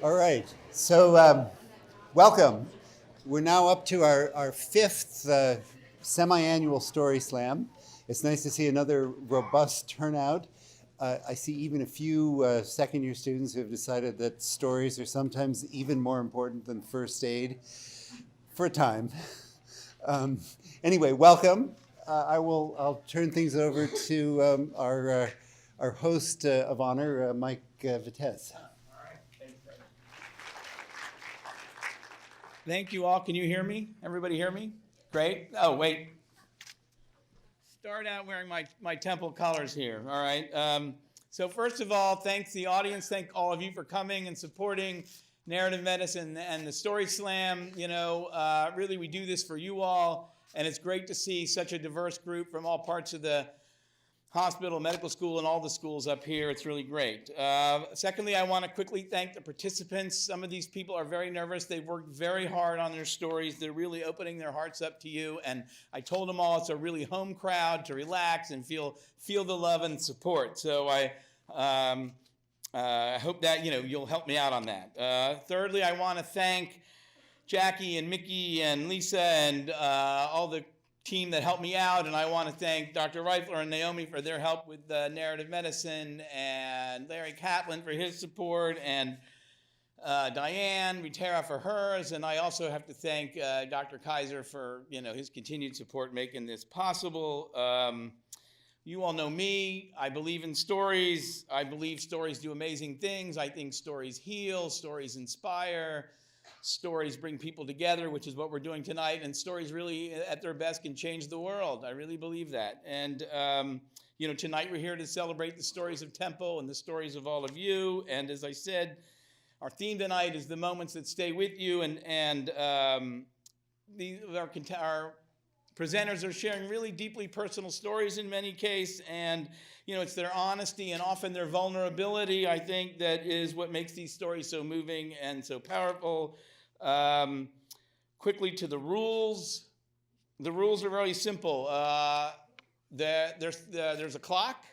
All right, so welcome. We're now up to our fifth semi-annual Story Slam. It's nice to see another robust turnout. I see even a few second-year students who have decided that stories are sometimes even more important than first aid for a time. Anyway, welcome. I'll turn things over to our host of honor, Mike Vitez. Thank you all. Can you hear me? Everybody hear me? Great. Oh, wait. Start out wearing my temple colors here. All right. So first of all, thanks the audience. Thank all of you for coming and supporting narrative medicine and the Story Slam. You know, really we do this for you all. And it's great to see such a diverse group from all parts of the hospital, medical school, and all the schools up here. It's really great. Secondly, I want to quickly thank the participants. Some of these people are very nervous. They've worked very hard on their stories. They're really opening their hearts up to you. And I told them all it's a really home crowd to relax and feel the love and support. So I hope that you'll help me out on that. Thirdly, I want to thank Jackie and Mickey and Lisa and all the team that helped me out, and I want to thank Dr. Reifler and Naomi for their help with narrative medicine, and Larry Kaplan for his support, and Diane Ritera for hers, and I also have to thank Dr. Kaiser for his continued support making this possible. You all know me. I believe in stories. I believe stories do amazing things. I think stories heal, stories inspire. Stories bring people together, which is what we're doing tonight, and stories really, at their best, can change the world. I really believe that. And, tonight we're here to celebrate the stories of Temple and the stories of all of you. And as I said, our theme tonight is the moments that stay with you, and our presenters are sharing really deeply personal stories in many cases, and it's their honesty and often their vulnerability, I think, that is what makes these stories so moving and so powerful. Quickly to the rules. The rules are very simple. There's a clock.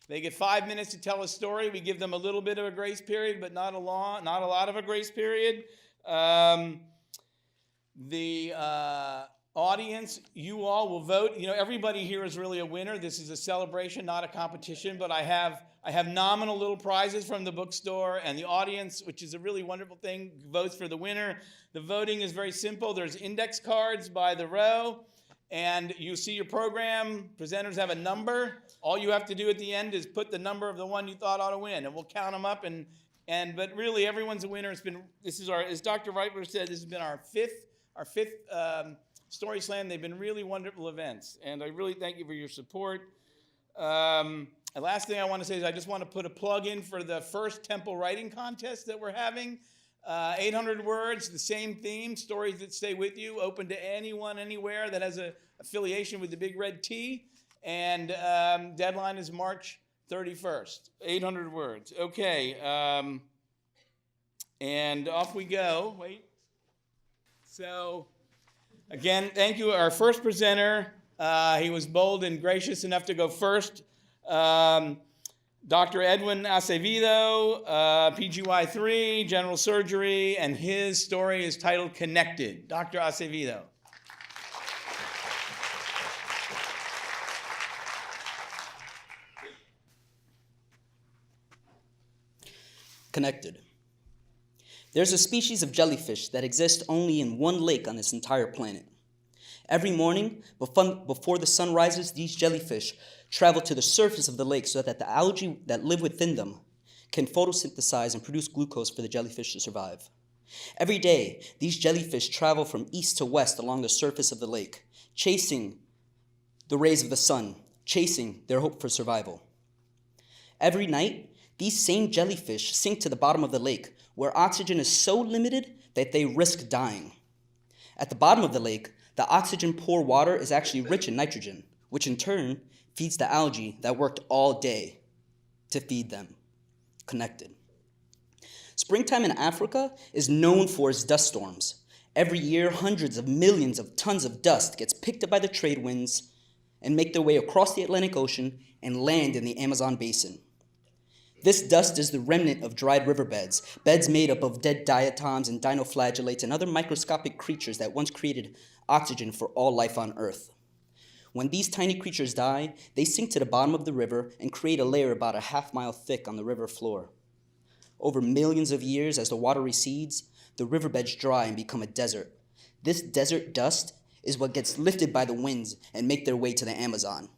They get 5 minutes to tell a story. We give them a little bit of a grace period, but not a lot of a grace period. The audience, you all will vote. Everybody here is really a winner. This is a celebration, not a competition, but I have nominal little prizes from the bookstore, and the audience, which is a really wonderful thing, votes for the winner. The voting is very simple. There's index cards by the row, and you see your program. Presenters have a number. All you have to do at the end is put the number of the one you thought ought to win, and we'll count them up. But really, everyone's a winner. As Dr. Reifler said, this has been our fifth Story Slam. They've been really wonderful events, and I really thank you for your support. The last thing I want to say is I just want to put a plug in for the first Temple writing contest that we're having. 800 words, the same theme, stories that stay with you, open to anyone, anywhere that has an affiliation with the Big Red T. And deadline is March 31st, 800 words. Okay, and off we go. Wait. So, again, thank you. Our first presenter, he was bold and gracious enough to go first. Dr. Edwin Acevedo, PGY3, general surgery, and his story is titled Connected. Dr. Acevedo. Connected. There's a species of jellyfish that exists only in one lake on this entire planet. Every morning, before the sun rises, these jellyfish travel to the surface of the lake so that the algae that live within them can photosynthesize and produce glucose for the jellyfish to survive. Every day, these jellyfish travel from east to west along the surface of the lake, chasing the rays of the sun, chasing their hope for survival. Every night, these same jellyfish sink to the bottom of the lake, where oxygen is so limited that they risk dying. At the bottom of the lake, the oxygen-poor water is actually rich in nitrogen, which in turn feeds the algae that worked all day to feed them. Connected. Springtime in Africa is known for its dust storms. Every year, hundreds of millions of tons of dust gets picked up by the trade winds and make their way across the Atlantic Ocean and land in the Amazon basin. This dust is the remnant of dried riverbeds, beds made up of dead diatoms and dinoflagellates and other microscopic creatures that once created oxygen for all life on Earth. When these tiny creatures die, they sink to the bottom of the river and create a layer about a half-mile thick on the river floor. Over millions of years, as the water recedes, the riverbeds dry and become a desert. This desert dust is what gets lifted by the winds and make their way to the Amazon.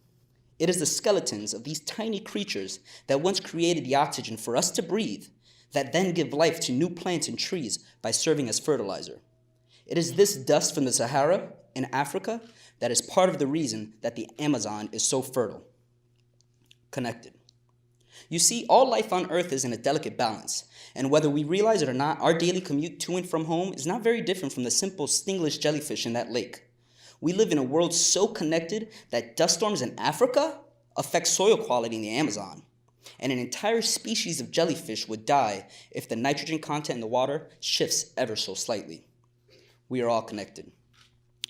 It is the skeletons of these tiny creatures that once created the oxygen for us to breathe, that then give life to new plants and trees by serving as fertilizer. It is this dust from the Sahara in Africa that is part of the reason that the Amazon is so fertile. Connected. You see, all life on Earth is in a delicate balance, and whether we realize it or not, our daily commute to and from home is not very different from the simple stingless jellyfish in that lake. We live in a world so connected that dust storms in Africa affect soil quality in the Amazon, and an entire species of jellyfish would die if the nitrogen content in the water shifts ever so slightly. We are all connected.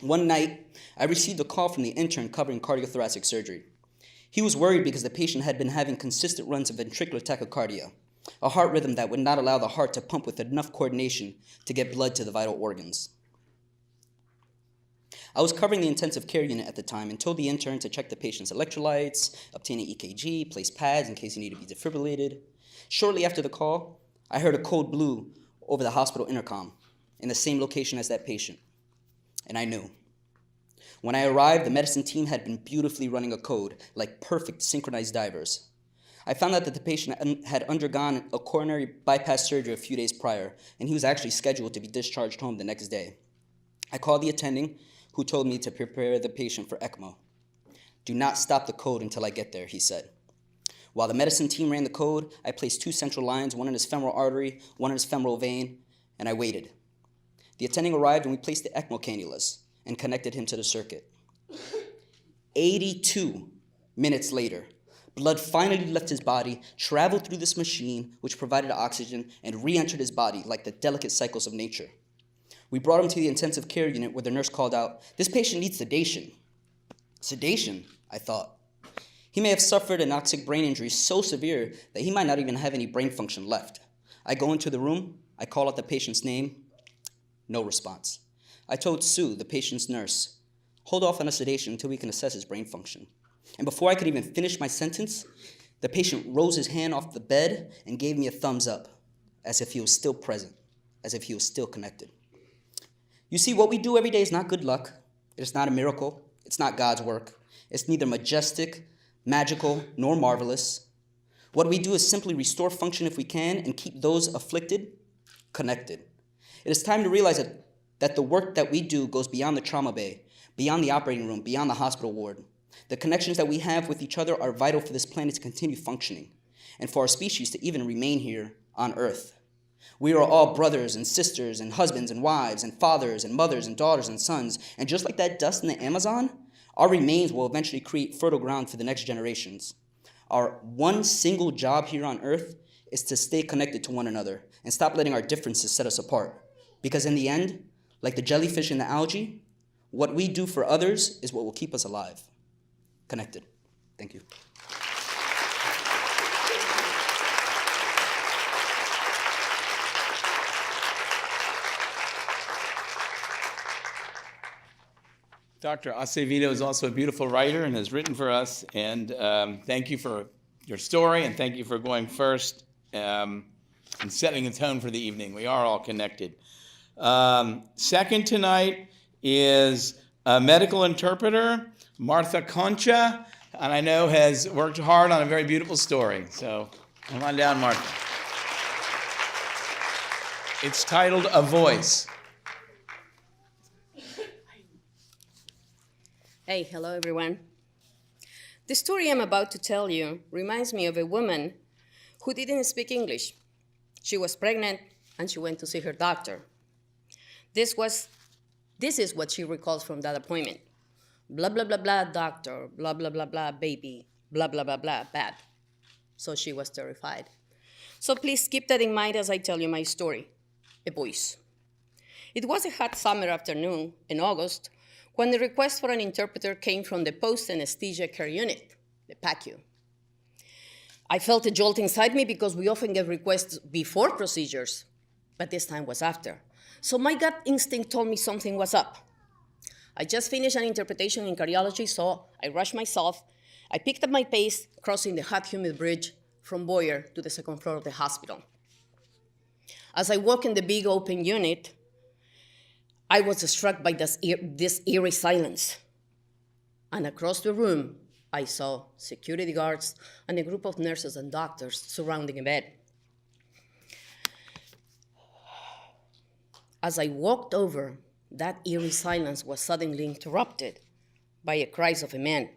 One night, I received a call from the intern covering cardiothoracic surgery. He was worried because the patient had been having consistent runs of ventricular tachycardia, a heart rhythm that would not allow the heart to pump with enough coordination to get blood to the vital organs. I was covering the intensive care unit at the time and told the intern to check the patient's electrolytes, obtain an EKG, place pads in case he needed to be defibrillated. Shortly after the call, I heard a code blue over the hospital intercom in the same location as that patient, and I knew. When I arrived, the medicine team had been beautifully running a code, like perfect synchronized divers. I found out that the patient had undergone a coronary bypass surgery a few days prior, and he was actually scheduled to be discharged home the next day. I called the attending, who told me to prepare the patient for ECMO. "Do not stop the code until I get there," he said. While the medicine team ran the code, I placed 2 central lines, one in his femoral artery, one in his femoral vein, and I waited. The attending arrived and we placed the ECMO cannulas and connected him to the circuit. 82 minutes later, blood finally left his body, traveled through this machine, which provided oxygen, and re-entered his body like the delicate cycles of nature. We brought him to the intensive care unit where the nurse called out, "This patient needs sedation." Sedation, I thought. He may have suffered an anoxic brain injury so severe that he might not even have any brain function left. I go into the room, I call out the patient's name, no response. I told Sue, the patient's nurse, "Hold off on a sedation until we can assess his brain function." And before I could even finish my sentence, the patient rose his hand off the bed and gave me a thumbs up, as if he was still present, as if he was still connected. You see, what we do every day is not good luck. It is not a miracle. It's not God's work. It's neither majestic, magical, nor marvelous. What we do is simply restore function if we can and keep those afflicted connected. It is time to realize that the work that we do goes beyond the trauma bay, beyond the operating room, beyond the hospital ward. The connections that we have with each other are vital for this planet to continue functioning and for our species to even remain here on Earth. We are all brothers and sisters and husbands and wives and fathers and mothers and daughters and sons, and just like that dust in the Amazon, our remains will eventually create fertile ground for the next generations. Our one single job here on Earth is to stay connected to one another and stop letting our differences set us apart. Because in the end, like the jellyfish and the algae, what we do for others is what will keep us alive. Connected. Thank you. Dr. Acevedo is also a beautiful writer and has written for us. And thank you for your story, and thank you for going first and setting the tone for the evening. We are all connected. Second tonight is a medical interpreter, Martha Concha, and I know has worked hard on a very beautiful story. So come on down, Martha. It's titled A Voice. Hey, hello everyone. The story I'm about to tell you reminds me of a woman who didn't speak English. She was pregnant and she went to see her doctor. This is what she recalls from that appointment. Blah, blah, blah, blah, doctor, blah, blah, blah, blah, baby, blah, blah, blah, blah, bad. So she was terrified. So please keep that in mind as I tell you my story. A voice. It was a hot summer afternoon in August when the request for an interpreter came from the post-anesthesia care unit, the PACU. I felt a jolt inside me because we often get requests before procedures, but this time was after. So my gut instinct told me something was up. I just finished an interpretation in cardiology, so I rushed myself. I picked up my pace, crossing the hot, humid bridge from Boyer to the second floor of the hospital. As I walked in the big open unit, I was struck by this eerie silence. And across the room, I saw security guards and a group of nurses and doctors surrounding a bed. As I walked over, that eerie silence was suddenly interrupted by a cries of a man.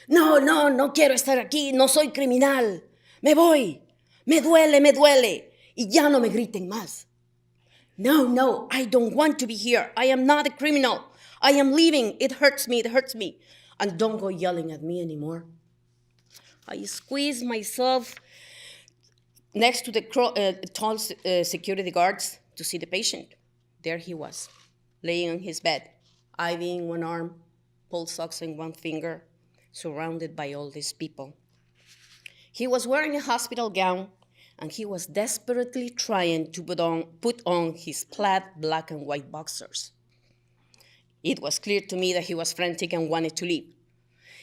No, no quiero estar aquí, no soy criminal. Me voy, me duele, y ya no me griten más. No, I don't want to be here. I am not a criminal. I am leaving. It hurts me. And don't go yelling at me anymore. I squeezed myself next to the tall security guards to see the patient. There he was, laying on his bed, IV in one arm, pulse ox in one finger, surrounded by all these people. He was wearing a hospital gown, and he was desperately trying to put on his plaid black and white boxers. It was clear to me that he was frantic and wanted to leave.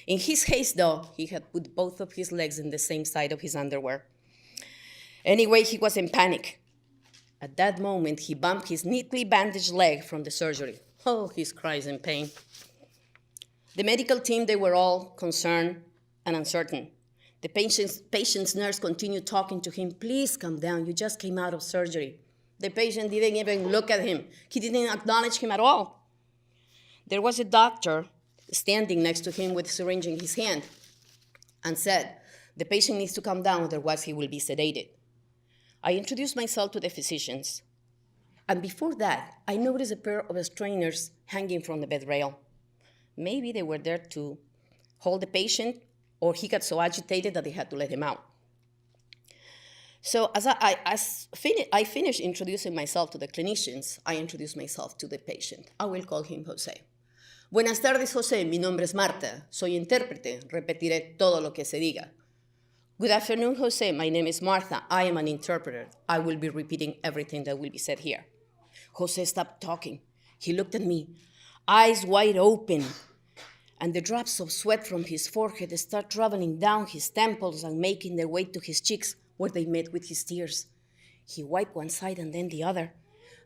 In his haste, though, he had put both of his legs in the same side of his underwear. Anyway, he was in panic. At that moment, he bumped his neatly bandaged leg from the surgery. Oh, his cries in pain. The medical team, they were all concerned and uncertain. The patient's nurse continued talking to him. Please calm down, you just came out of surgery. The patient didn't even look at him. He didn't acknowledge him at all. There was a doctor standing next to him with a syringe in his hand and said, the patient needs to calm down, otherwise he will be sedated. I introduced myself to the physicians. And before that, I noticed a pair of strainers hanging from the bed rail. Maybe they were there to hold the patient, or he got so agitated that they had to let him out. So as I finished introducing myself to the clinicians, I introduced myself to the patient. I will call him Jose. Buenas tardes, Jose. Mi nombre es Marta. Soy intérprete. Repetiré todo lo que se diga. Good afternoon, Jose. My name is Martha. I am an interpreter. I will be repeating everything that will be said here. Jose stopped talking. He looked at me, eyes wide open, and the drops of sweat from his forehead start traveling down his temples and making their way to his cheeks, where they met with his tears. He wiped one side and then the other,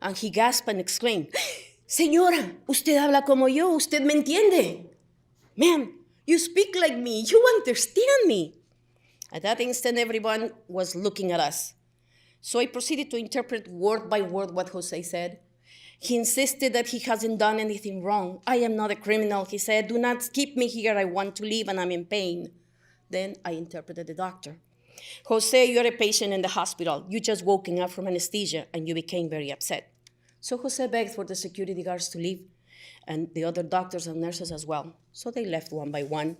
and he gasped and exclaimed, Señora, usted habla como yo, usted me entiende. Ma'am, you speak like me, you understand me. At that instant, everyone was looking at us. So I proceeded to interpret word by word what Jose said. He insisted that he hasn't done anything wrong. I am not a criminal, he said. Do not keep me here. I want to leave and I'm in pain. Then I interpreted the doctor. Jose, you're a patient in the hospital. You just woken up from anesthesia and you became very upset. So Jose begged for the security guards to leave and the other doctors and nurses as well. So they left one by one.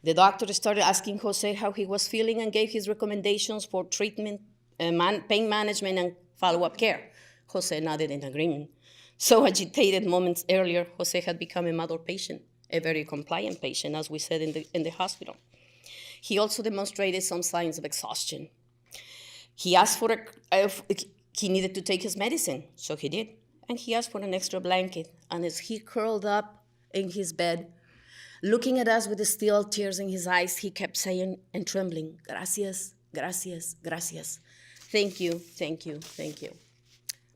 The doctor started asking Jose how he was feeling and gave his recommendations for treatment, pain management, and follow-up care. Jose nodded in agreement. So agitated moments earlier, Jose had become a model patient, a very compliant patient, as we said in the hospital. He also demonstrated some signs of exhaustion. He asked for he needed to take his medicine, so he did. And he asked for an extra blanket. And as he curled up in his bed, looking at us with still tears in his eyes, he kept saying and trembling, gracias, gracias, gracias. Thank you, thank you, thank you.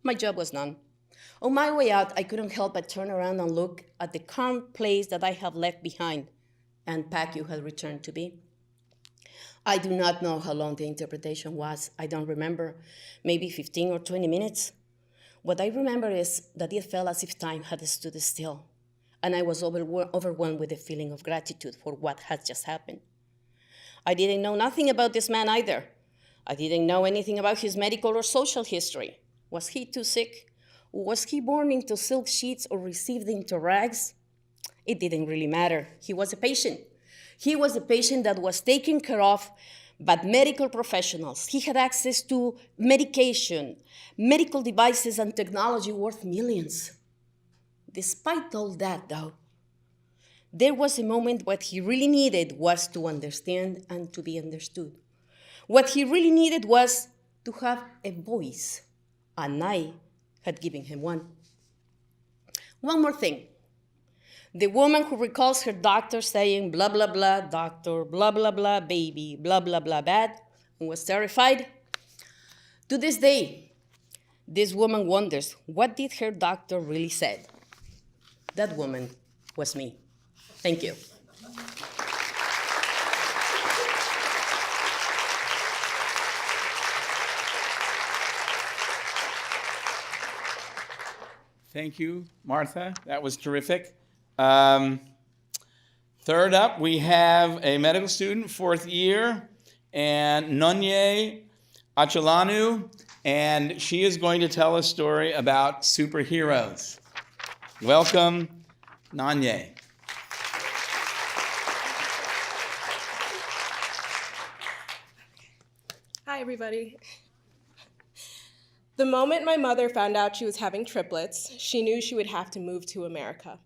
My job was done. On my way out, I couldn't help but turn around and look at the calm place that I have left behind and Pacquiao had returned to be. I do not know how long the interpretation was. I don't remember, maybe 15 or 20 minutes. What I remember is that it felt as if time had stood still, and I was overwhelmed with a feeling of gratitude for what had just happened. I didn't know nothing about this man either. I didn't know anything about his medical or social history. Was he too sick? Was he born into silk sheets or received into rags? It didn't really matter. He was a patient. He was a patient that was taken care of by medical professionals. He had access to medication, medical devices, and technology worth millions. Despite all that, though, there was a moment what he really needed was to understand and to be understood. What he really needed was to have a voice, and I had given him one. One more thing. The woman who recalls her doctor saying, blah, blah, blah, doctor, blah, blah, blah, baby, blah, blah, blah, bad, and was terrified. To this day, this woman wonders, what did her doctor really said? That woman was me. Thank you. Thank you, Martha. That was terrific. Third up, we have a medical student, fourth year, and Nanyang Alcala, and she is going to tell a story about superheroes. Welcome, Nanyang. Hi, everybody. The moment my mother found out she was having triplets, she knew she would have to move to America.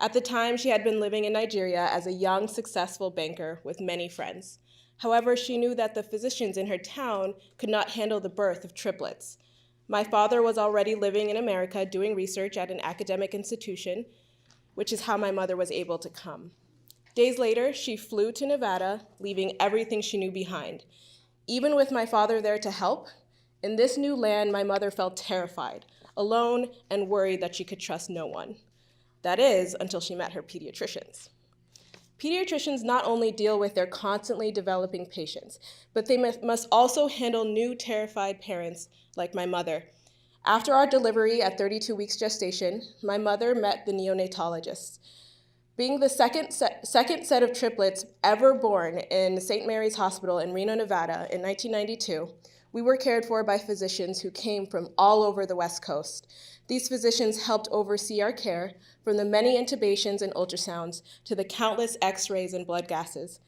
At the time, she had been living in Nigeria as a young, successful banker with many friends. However, she knew that the physicians in her town could not handle the birth of triplets. My father was already living in America doing research at an academic institution, which is how my mother was able to come. Days later, she flew to Nevada, leaving everything she knew behind. Even with my father there to help, in this new land, my mother felt terrified, alone, and worried that she could trust no one. That is, until she met her pediatricians. Pediatricians not only deal with their constantly developing patients, but they must also handle new terrified parents like my mother. After our delivery at 32 weeks gestation, my mother met the neonatologist. Being the second set of triplets ever born in St. Mary's Hospital in Reno, Nevada in 1992, we were cared for by physicians who came from all over the West Coast. These physicians helped oversee our care, from the many intubations and ultrasounds to the countless x-rays and blood gases.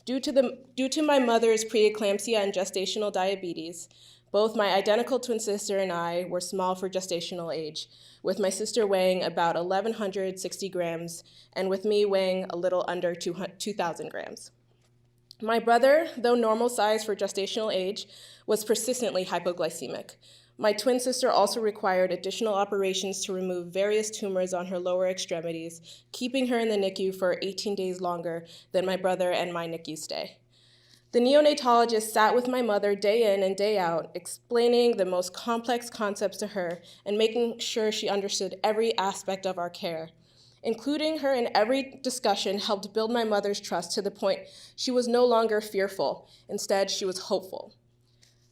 Due to my mother's preeclampsia and gestational diabetes, both my identical twin sister and I were small for gestational age, with my sister weighing about 1,160 grams and with me weighing a little under 2,000 grams. My brother, though normal size for gestational age, was persistently hypoglycemic. My twin sister also required additional operations to remove various tumors on her lower extremities, keeping her in the NICU for 18 days longer than my brother and my NICU stay. The neonatologist sat with my mother day in and day out, explaining the most complex concepts to her and making sure she understood every aspect of our care. Including her in every discussion helped build my mother's trust to the point she was no longer fearful. Instead, she was hopeful.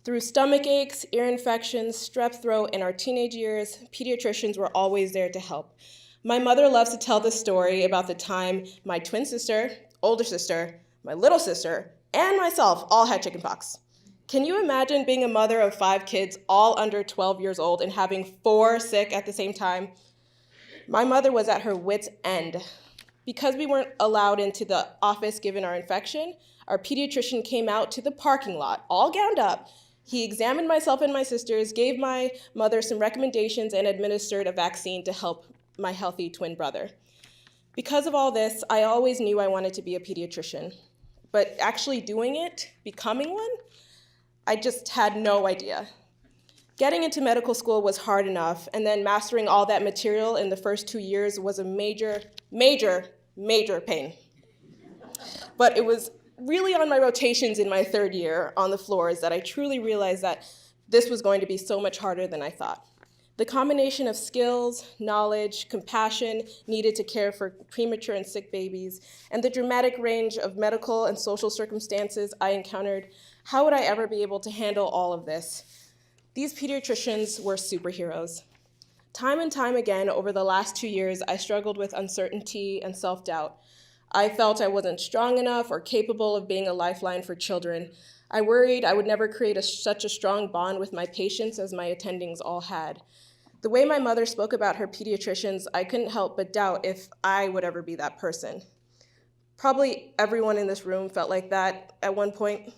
Through stomach aches, ear infections, strep throat, and our teenage years, pediatricians were always there to help. My mother loves to tell this story about the time my twin sister, older sister, my little sister, and myself all had chickenpox. Can you imagine being a mother of 5 kids, all under 12 years old, and having 4 sick at the same time? My mother was at her wit's end. Because we weren't allowed into the office given our infection, our pediatrician came out to the parking lot, all gowned up. He examined myself and my sisters, gave my mother some recommendations, and administered a vaccine to help my healthy twin brother. Because of all this, I always knew I wanted to be a pediatrician. But actually doing it, becoming one, I just had no idea. Getting into medical school was hard enough, and then mastering all that material in the first 2 years was a major, major, major pain. But it was really on my rotations in my 3rd year on the floors that I truly realized that this was going to be so much harder than I thought. The combination of skills, knowledge, compassion needed to care for premature and sick babies, and the dramatic range of medical and social circumstances I encountered, how would I ever be able to handle all of this? These pediatricians were superheroes. Time and time again over the last 2 years, I struggled with uncertainty and self-doubt. I felt I wasn't strong enough or capable of being a lifeline for children. I worried I would never create such a strong bond with my patients as my attendings all had. The way my mother spoke about her pediatricians, I couldn't help but doubt if I would ever be that person. Probably everyone in this room felt like that at one point.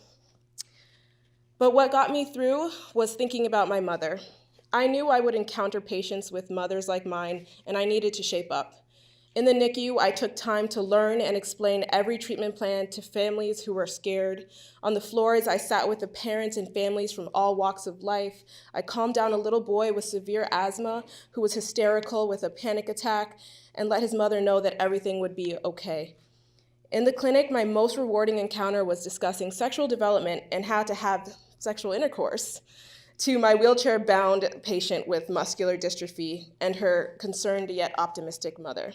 But what got me through was thinking about my mother. I knew I would encounter patients with mothers like mine, and I needed to shape up. In the NICU, I took time to learn and explain every treatment plan to families who were scared. On the floors, I sat with the parents and families from all walks of life. I calmed down a little boy with severe asthma who was hysterical with a panic attack and let his mother know that everything would be okay. In the clinic, my most rewarding encounter was discussing sexual development and how to have sexual intercourse to my wheelchair-bound patient with muscular dystrophy and her concerned yet optimistic mother.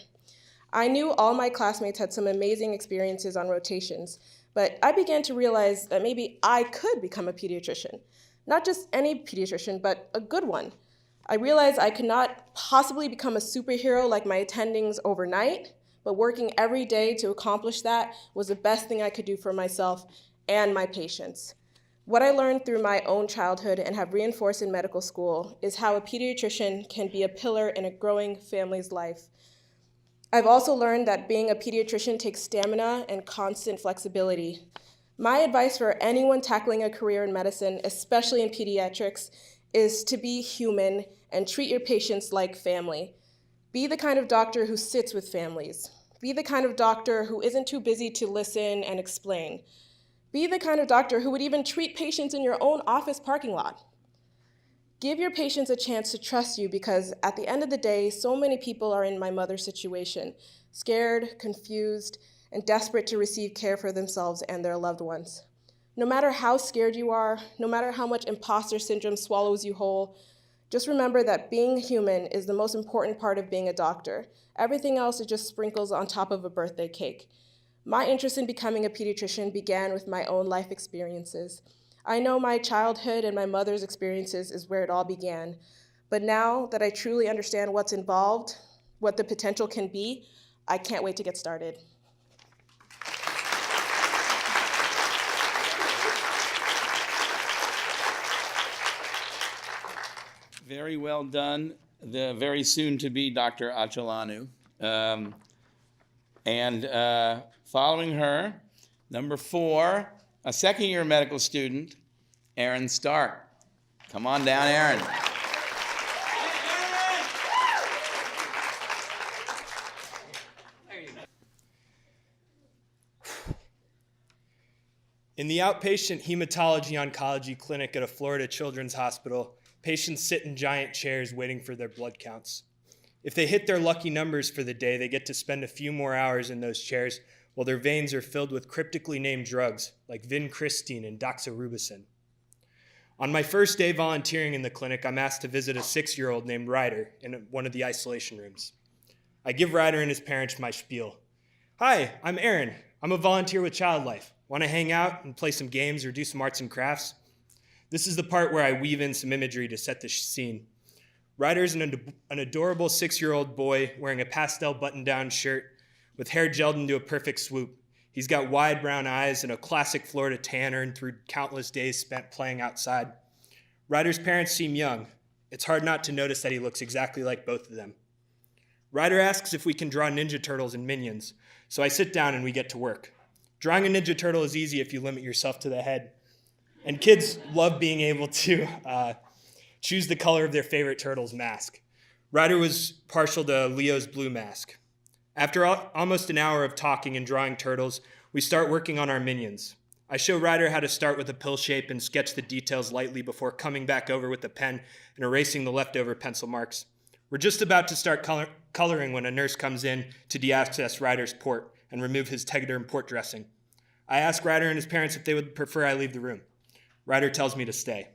I knew all my classmates had some amazing experiences on rotations, but I began to realize that maybe I could become a pediatrician. Not just any pediatrician, but a good one. I realized I could not possibly become a superhero like my attendings overnight, but working every day to accomplish that was the best thing I could do for myself and my patients. What I learned through my own childhood and have reinforced in medical school is how a pediatrician can be a pillar in a growing family's life. I've also learned that being a pediatrician takes stamina and constant flexibility. My advice for anyone tackling a career in medicine, especially in pediatrics, is to be human and treat your patients like family. Be the kind of doctor who sits with families. Be the kind of doctor who isn't too busy to listen and explain. Be the kind of doctor who would even treat patients in your own office parking lot. Give your patients a chance to trust you because at the end of the day, so many people are in my mother's situation, scared, confused, and desperate to receive care for themselves and their loved ones. No matter how scared you are, no matter how much imposter syndrome swallows you whole, just remember that being human is the most important part of being a doctor. Everything else is just sprinkles on top of a birthday cake. My interest in becoming a pediatrician began with my own life experiences. I know my childhood and my mother's experiences is where it all began. But now that I truly understand what's involved, what the potential can be, I can't wait to get started. Very well done, the very soon-to-be Dr. Achelanu. Following her, number 4, a second-year medical student, Erin Stark. Come on down, Erin. In the outpatient hematology-oncology clinic at a Florida children's hospital, patients sit in giant chairs waiting for their blood counts. If they hit their lucky numbers for the day, they get to spend a few more hours in those chairs while their veins are filled with cryptically named drugs like vincristine and doxorubicin. On my first day volunteering in the clinic, I'm asked to visit a 6-year-old named Ryder in one of the isolation rooms. I give Ryder and his parents my spiel. Hi, I'm Aaron. I'm a volunteer with Child Life. Want to hang out and play some games or do some arts and crafts? This is the part where I weave in some imagery to set the scene. Ryder's an adorable 6-year-old boy wearing a pastel button-down shirt with hair gelled into a perfect swoop. He's got wide brown eyes and a classic Florida tan earned through countless days spent playing outside. Ryder's parents seem young. It's hard not to notice that he looks exactly like both of them. Ryder asks if we can draw Ninja Turtles and Minions, so I sit down and we get to work. Drawing a Ninja Turtle is easy if you limit yourself to the head. And kids love being able to choose the color of their favorite turtle's mask. Ryder was partial to Leo's blue mask. After almost an hour of talking and drawing turtles, we start working on our minions. I show Ryder how to start with a pill shape and sketch the details lightly before coming back over with a pen and erasing the leftover pencil marks. We're just about to start coloring when a nurse comes in to deaccess Ryder's port and remove his Tegaderm port dressing. I ask Ryder and his parents if they would prefer I leave the room. Ryder tells me to stay.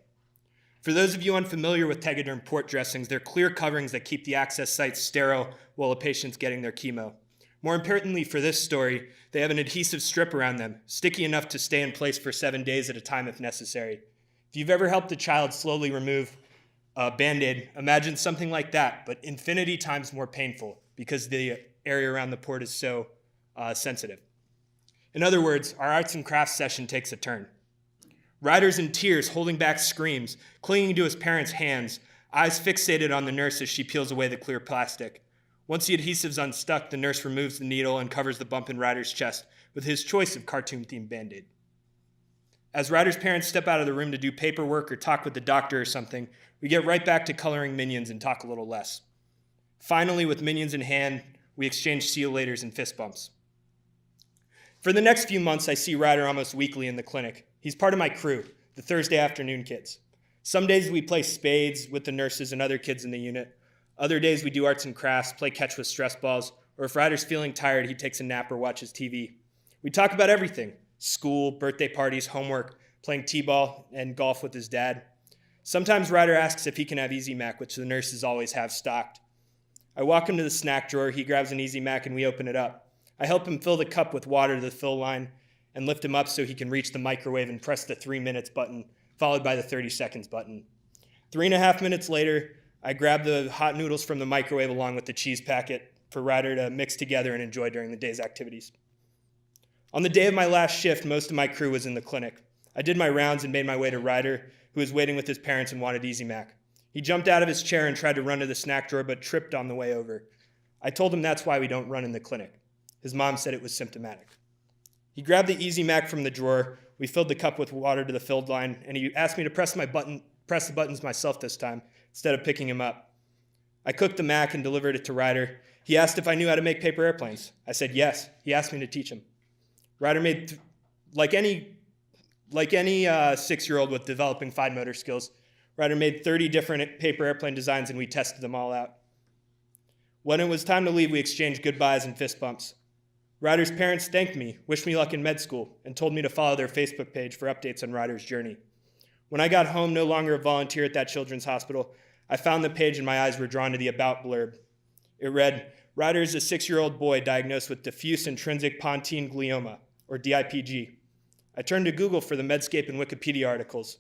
For those of you unfamiliar with Tegaderm port dressings, they're clear coverings that keep the access sites sterile while a patient's getting their chemo. More importantly for this story, they have an adhesive strip around them, sticky enough to stay in place for 7 days at a time if necessary. If you've ever helped a child slowly remove a Band-Aid, imagine something like that, but infinity times more painful because the area around the port is so sensitive. In other words, our arts and crafts session takes a turn. Ryder's in tears, holding back screams, clinging to his parents' hands, eyes fixated on the nurse as she peels away the clear plastic. Once the adhesive's unstuck, the nurse removes the needle and covers the bump in Ryder's chest with his choice of cartoon-themed Band-Aid. As Ryder's parents step out of the room to do paperwork or talk with the doctor or something, we get right back to coloring Minions and talk a little less. Finally, with Minions in hand, We exchange see you laters and fist bumps. For the next few months, I see Ryder almost weekly in the clinic. He's part of my crew, the Thursday afternoon kids. Some days we play spades with the nurses and other kids in the unit. Other days we do arts and crafts, play catch with stress balls, or if Ryder's feeling tired, he takes a nap or watches TV. We talk about everything: school, birthday parties, homework, playing t-ball, and golf with his dad. Sometimes Ryder asks if he can have Easy Mac, which the nurses always have stocked. I walk him to the snack drawer, he grabs an Easy Mac, and we open it up. I help him fill the cup with water to the fill line and lift him up so he can reach the microwave and press the 3 minutes button, followed by the 30 seconds button. 3.5 minutes later, I grab the hot noodles from the microwave along with the cheese packet for Ryder to mix together and enjoy during the day's activities. On the day of my last shift, most of my crew was in the clinic. I did my rounds and made my way to Ryder, who was waiting with his parents and wanted Easy Mac. He jumped out of his chair and tried to run to the snack drawer, but tripped on the way over. I told him that's why we don't run in the clinic. His mom said it was symptomatic. He grabbed the Easy Mac from the drawer. We filled the cup with water to the filled line, and he asked me to press the buttons myself this time, instead of picking him up. I cooked the Mac and delivered it to Ryder. He asked if I knew how to make paper airplanes. I said yes. He asked me to teach him. Ryder made, like any 6-year-old with developing fine motor skills, Ryder made 30 different paper airplane designs, and we tested them all out. When it was time to leave, we exchanged goodbyes and fist bumps. Ryder's parents thanked me, wished me luck in med school, and told me to follow their Facebook page for updates on Ryder's journey. When I got home, no longer a volunteer at that children's hospital, I found the page and my eyes were drawn to the About blurb. It read, Ryder is a 6-year-old boy diagnosed with diffuse intrinsic pontine glioma, or DIPG. I turned to Google for the Medscape and Wikipedia articles.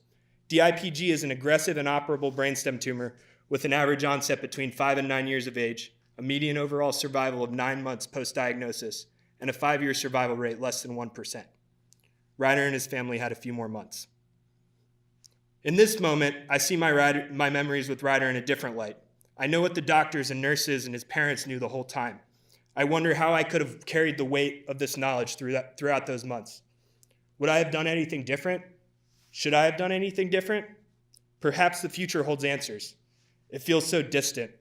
DIPG is an aggressive and operable brainstem tumor with an average onset between 5 and 9 years of age, a median overall survival of 9 months post-diagnosis, and a 5-year survival rate less than 1%. Ryder and his family had a few more months. In this moment, I see my memories with Ryder in a different light. I know what the doctors and nurses and his parents knew the whole time. I wonder how I could have carried the weight of this knowledge throughout those months. Would I have done anything different? Should I have done anything different? Perhaps the future holds answers. It feels so distant.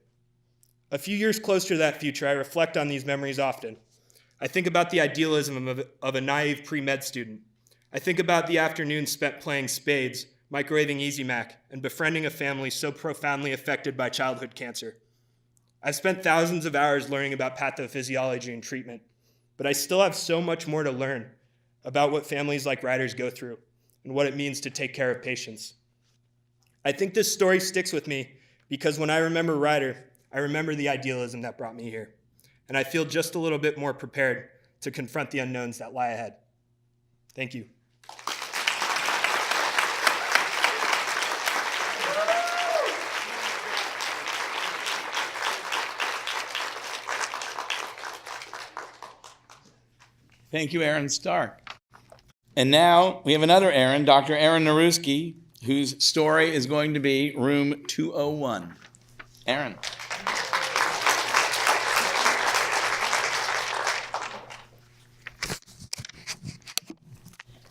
A few years closer to that future, I reflect on these memories often. I think about the idealism of a naive pre-med student. I think about the afternoons spent playing spades, microwaving Easy Mac, and befriending a family so profoundly affected by childhood cancer. I've spent thousands of hours learning about pathophysiology and treatment, but I still have so much more to learn about what families like Ryder's go through and what it means to take care of patients. I think this story sticks with me because when I remember Ryder, I remember the idealism that brought me here. And I feel just a little bit more prepared to confront the unknowns that lie ahead. Thank you. Thank you, Aaron Stark. And now we have another Aaron, Dr. Aaron Narusek, whose story is going to be room 201. Aaron.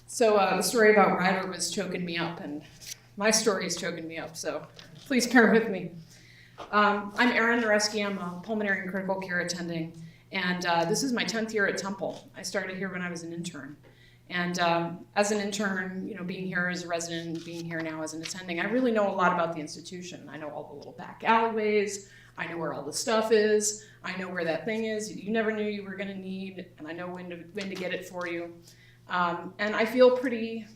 So the story about Ryder was choking me up, and my story is choking me up, so please bear with me. I'm Erin Narusek. I'm a pulmonary and critical care attending, and this is my 10th year at Temple. I started here when I was an intern. And as an intern, being here as a resident and being here now as an attending, I really know a lot about the institution. I know all the little back alleyways. I know where all the stuff is. I know where that thing is you never knew you were going to need, and I know when to get it for you. And I feel pretty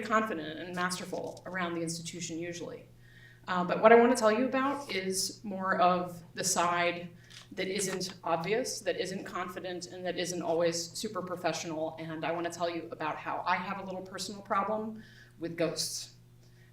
confident and masterful around the institution usually. But what I want to tell you about is more of the side that isn't obvious, that isn't confident, and that isn't always super professional. And I want to tell you about how I have a little personal problem with ghosts.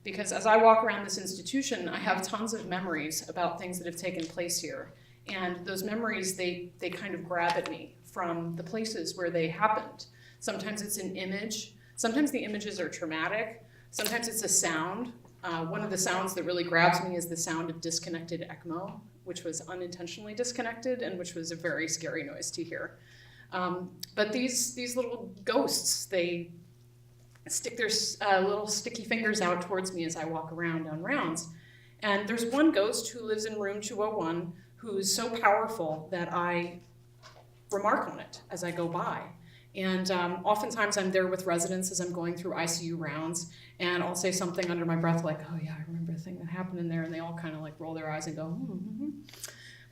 Because as I walk around this institution, I have tons of memories about things that have taken place here. And those memories, they kind of grab at me from the places where they happened. Sometimes it's an image. Sometimes the images are traumatic. Sometimes it's a sound. One of the sounds that really grabs me is the sound of disconnected ECMO, which was unintentionally disconnected and which was a very scary noise to hear. But these little ghosts, they stick their little sticky fingers out towards me as I walk around on rounds. And there's one ghost who lives in room 201 who's so powerful that I remark on it as I go by. And oftentimes I'm there with residents as I'm going through ICU rounds, and I'll say something under my breath like, oh yeah, I remember the thing that happened in there, and they all kind of like roll their eyes and go, mm-hmm.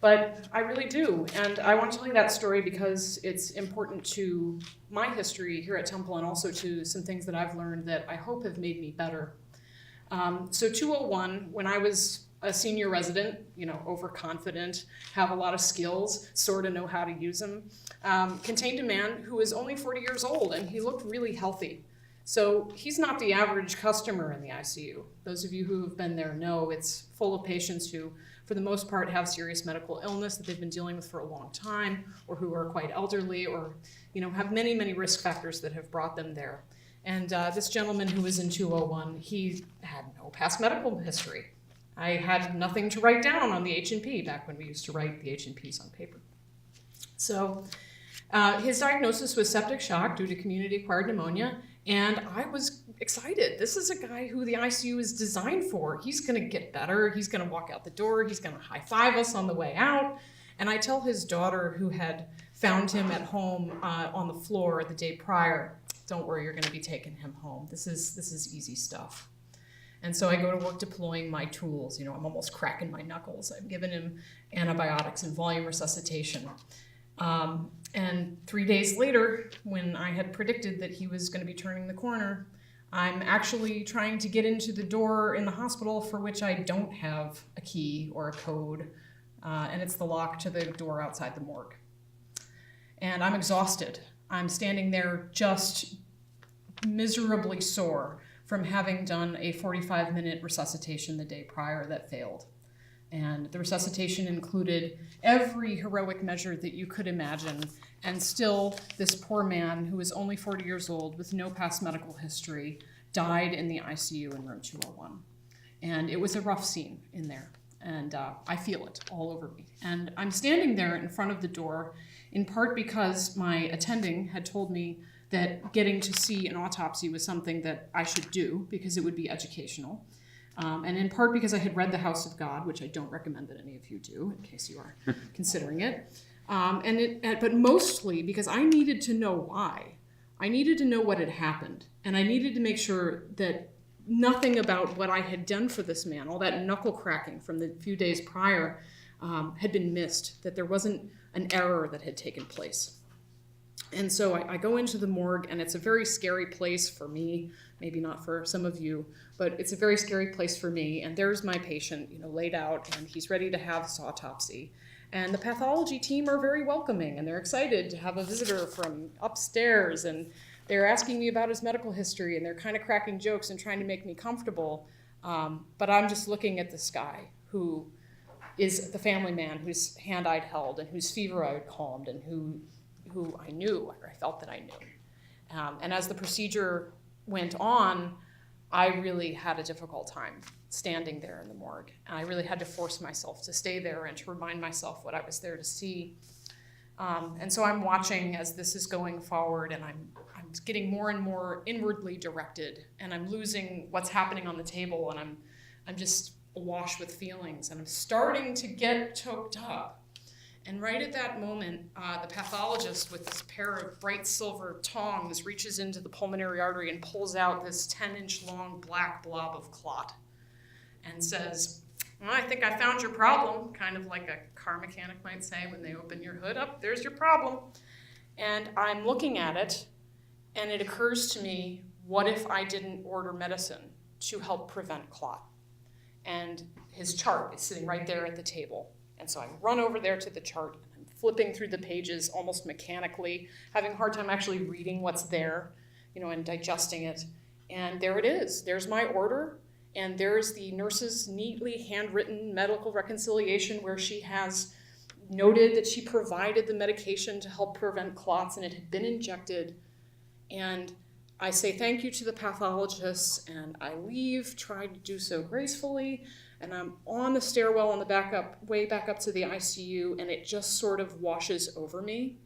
But I really do, and I want to tell you that story because it's important to my history here at Temple and also to some things that I've learned that I hope have made me better. So 201, when I was a senior resident, overconfident, have a lot of skills, sort of know how to use them, contained a man who was only 40 years old, and he looked really healthy. So he's not the average customer in the ICU. Those of you who have been there know it's full of patients who, for the most part, have serious medical illness that they've been dealing with for a long time, or who are quite elderly, or have many, many risk factors that have brought them there. And this gentleman who was in 201, he had no past medical history. I had nothing to write down on the H&P back when we used to write the H&Ps on paper. So his diagnosis was septic shock due to community-acquired pneumonia, and I was excited. This is a guy who the ICU is designed for. He's going to get better. He's going to walk out the door. He's going to high-five us on the way out. And I tell his daughter, who had found him at home on the floor the day prior, don't worry, you're going to be taking him home. This is easy stuff. And so I go to work deploying my tools. I'm almost cracking my knuckles. I've given him antibiotics and volume resuscitation. And 3 days later, when I had predicted that he was going to be turning the corner, I'm actually trying to get into the door in the hospital for which I don't have a key or a code, and it's the lock to the door outside the morgue. And I'm exhausted. I'm standing there just miserably sore from having done a 45-minute resuscitation the day prior that failed. And the resuscitation included every heroic measure that you could imagine, and still this poor man, who was only 40 years old with no past medical history, died in the ICU in room 201. And it was a rough scene in there, and I feel it all over me. And I'm standing there in front of the door, in part because my attending had told me that getting to see an autopsy was something that I should do because it would be educational. And in part because I had read The House of God, which I don't recommend that any of you do, in case you are considering it. But mostly because I needed to know why. I needed to know what had happened. And I needed to make sure that nothing about what I had done for this man, all that knuckle cracking from the few days prior, had been missed, that there wasn't an error that had taken place. And so I go into the morgue, and it's a very scary place for me, maybe not for some of you, but it's a very scary place for me. And there's my patient, laid out, and he's ready to have this autopsy. And the pathology team are very welcoming, and they're excited to have a visitor from upstairs, and they're asking me about his medical history, and they're kind of cracking jokes and trying to make me comfortable. But I'm just looking at this guy who is the family man whose hand I'd held and whose fever I had calmed and who I knew, or I felt that I knew. And as the procedure went on, I really had a difficult time standing there in the morgue. And I really had to force myself to stay there and to remind myself what I was there to see. And so I'm watching as this is going forward, and I'm getting more and more inwardly directed, and I'm losing what's happening on the table, and I'm just awash with feelings, and I'm starting to get choked up. And right at that moment, the pathologist with this pair of bright silver tongs reaches into the pulmonary artery and pulls out this 10-inch long black blob of clot and says, well, I think I found your problem, kind of like a car mechanic might say when they open your hood up, there's your problem. And I'm looking at it, and it occurs to me, what if I didn't order medicine to help prevent clot? And his chart is sitting right there at the table. And so I run over there to the chart, and I'm flipping through the pages almost mechanically, having a hard time actually reading what's there, and digesting it. And there it is. There's my order, and there's the nurse's neatly handwritten medical reconciliation where she has noted that she provided the medication to help prevent clots, and it had been injected. And I say thank you to the pathologists, and I leave, try to do so gracefully. And I'm on the stairwell on the way back up to the ICU, and it just sort of washes over me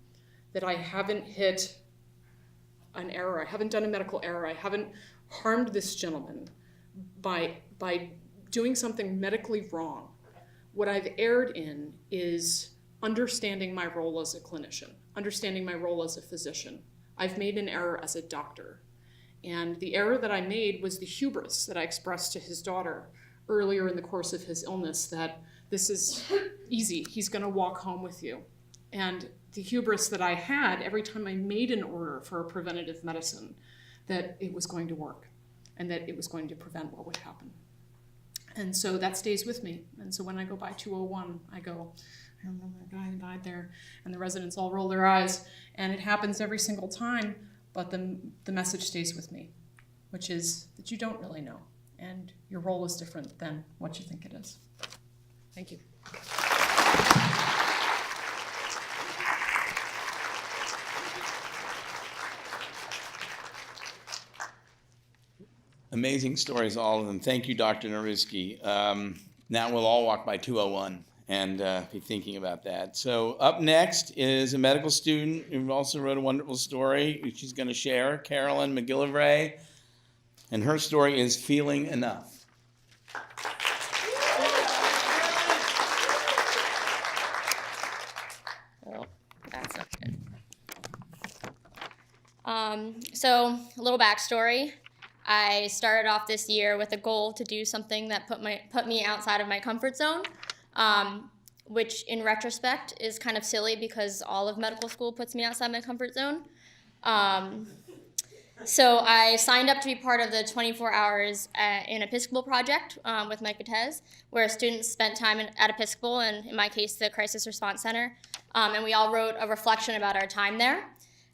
that I haven't hit an error. I haven't done a medical error. I haven't harmed this gentleman by doing something medically wrong. What I've erred in is understanding my role as a clinician, understanding my role as a physician. I've made an error as a doctor. And the error that I made was the hubris that I expressed to his daughter earlier in the course of his illness, that this is easy, he's gonna walk home with you. And the hubris that I had every time I made an order for a preventative medicine, that it was going to work and that it was going to prevent what would happen. And so that stays with me. And so when I go by 201, I go, I remember a guy who died there, and the residents all roll their eyes, and it happens every single time, but the message stays with me, which is that you don't really know, and your role is different than what you think it is. Thank you. Amazing stories, all of them. Thank you, Dr. Narusek. Now we'll all walk by 201 and be thinking about that. So up next is a medical student who also wrote a wonderful story, which she's going to share, Carolyn MacGillivray, and her story is Feeling Enough. Oh, that's not good. So a little backstory. I started off this year with a goal to do something that put me outside of my comfort zone, which in retrospect is kind of silly because all of medical school puts me outside my comfort zone. So I signed up to be part of the 24 hours in Episcopal project with Mike Katz, where students spent time at Episcopal, and in my case, the Crisis Response Center, and we all wrote a reflection about our time there.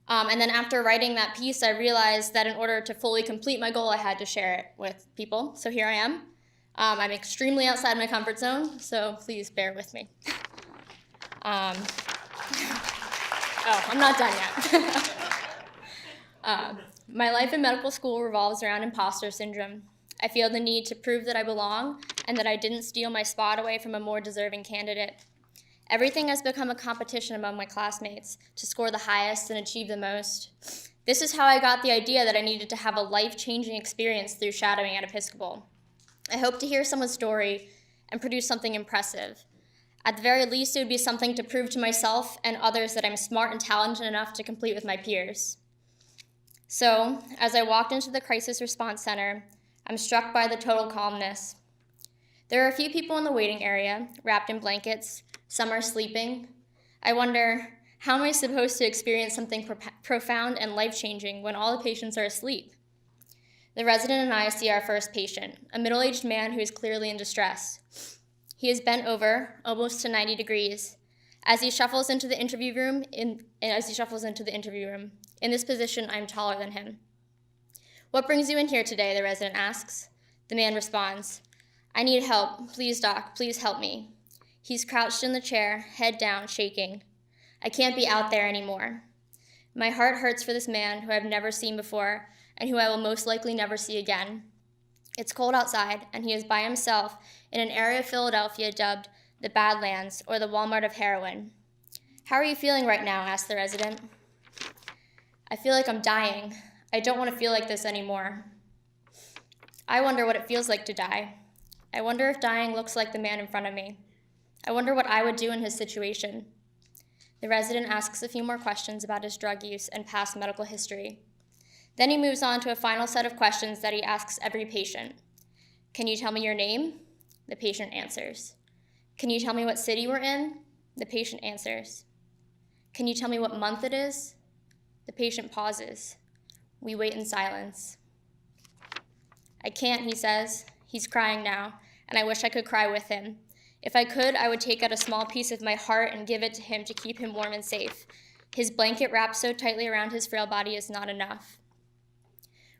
And then after writing that piece, I realized that in order to fully complete my goal, I had to share it with people. So here I am. I'm extremely outside my comfort zone, so please bear with me. Oh, I'm not done yet. My life in medical school revolves around imposter syndrome. I feel the need to prove that I belong and that I didn't steal my spot away from a more deserving candidate. Everything has become a competition among my classmates to score the highest and achieve the most. This is how I got the idea that I needed to have a life-changing experience through shadowing at Episcopal. I hope to hear someone's story and produce something impressive. At the very least, it would be something to prove to myself and others that I'm smart and talented enough to compete with my peers. So, as I walked into the Crisis Response Center, I'm struck by the total calmness. There are a few people in the waiting area, wrapped in blankets. Some are sleeping. I wonder, how am I supposed to experience something profound and life-changing when all the patients are asleep? The resident and I see our first patient, a middle-aged man who is clearly in distress. He is bent over, almost to 90 degrees. As he shuffles into the interview room, in this position, I am taller than him. "What brings you in here today?" the resident asks. The man responds, "I need help. Please, doc, please help me." He's crouched in the chair, head down, shaking. I can't be out there anymore. My heart hurts for this man who I've never seen before and who I will most likely never see again. It's cold outside, and he is by himself in an area of Philadelphia dubbed the Badlands, or the Walmart of heroin. "How are you feeling right now?" asked the resident. "I feel like I'm dying. I don't want to feel like this anymore." I wonder what it feels like to die. I wonder if dying looks like the man in front of me. I wonder what I would do in his situation. The resident asks a few more questions about his drug use and past medical history. Then he moves on to a final set of questions that he asks every patient. "Can you tell me your name?" The patient answers. "Can you tell me what city we're in?" The patient answers. "Can you tell me what month it is?" The patient pauses. We wait in silence. "I can't," he says. He's crying now, and I wish I could cry with him. If I could, I would take out a small piece of my heart and give it to him to keep him warm and safe. His blanket wrapped so tightly around his frail body is not enough.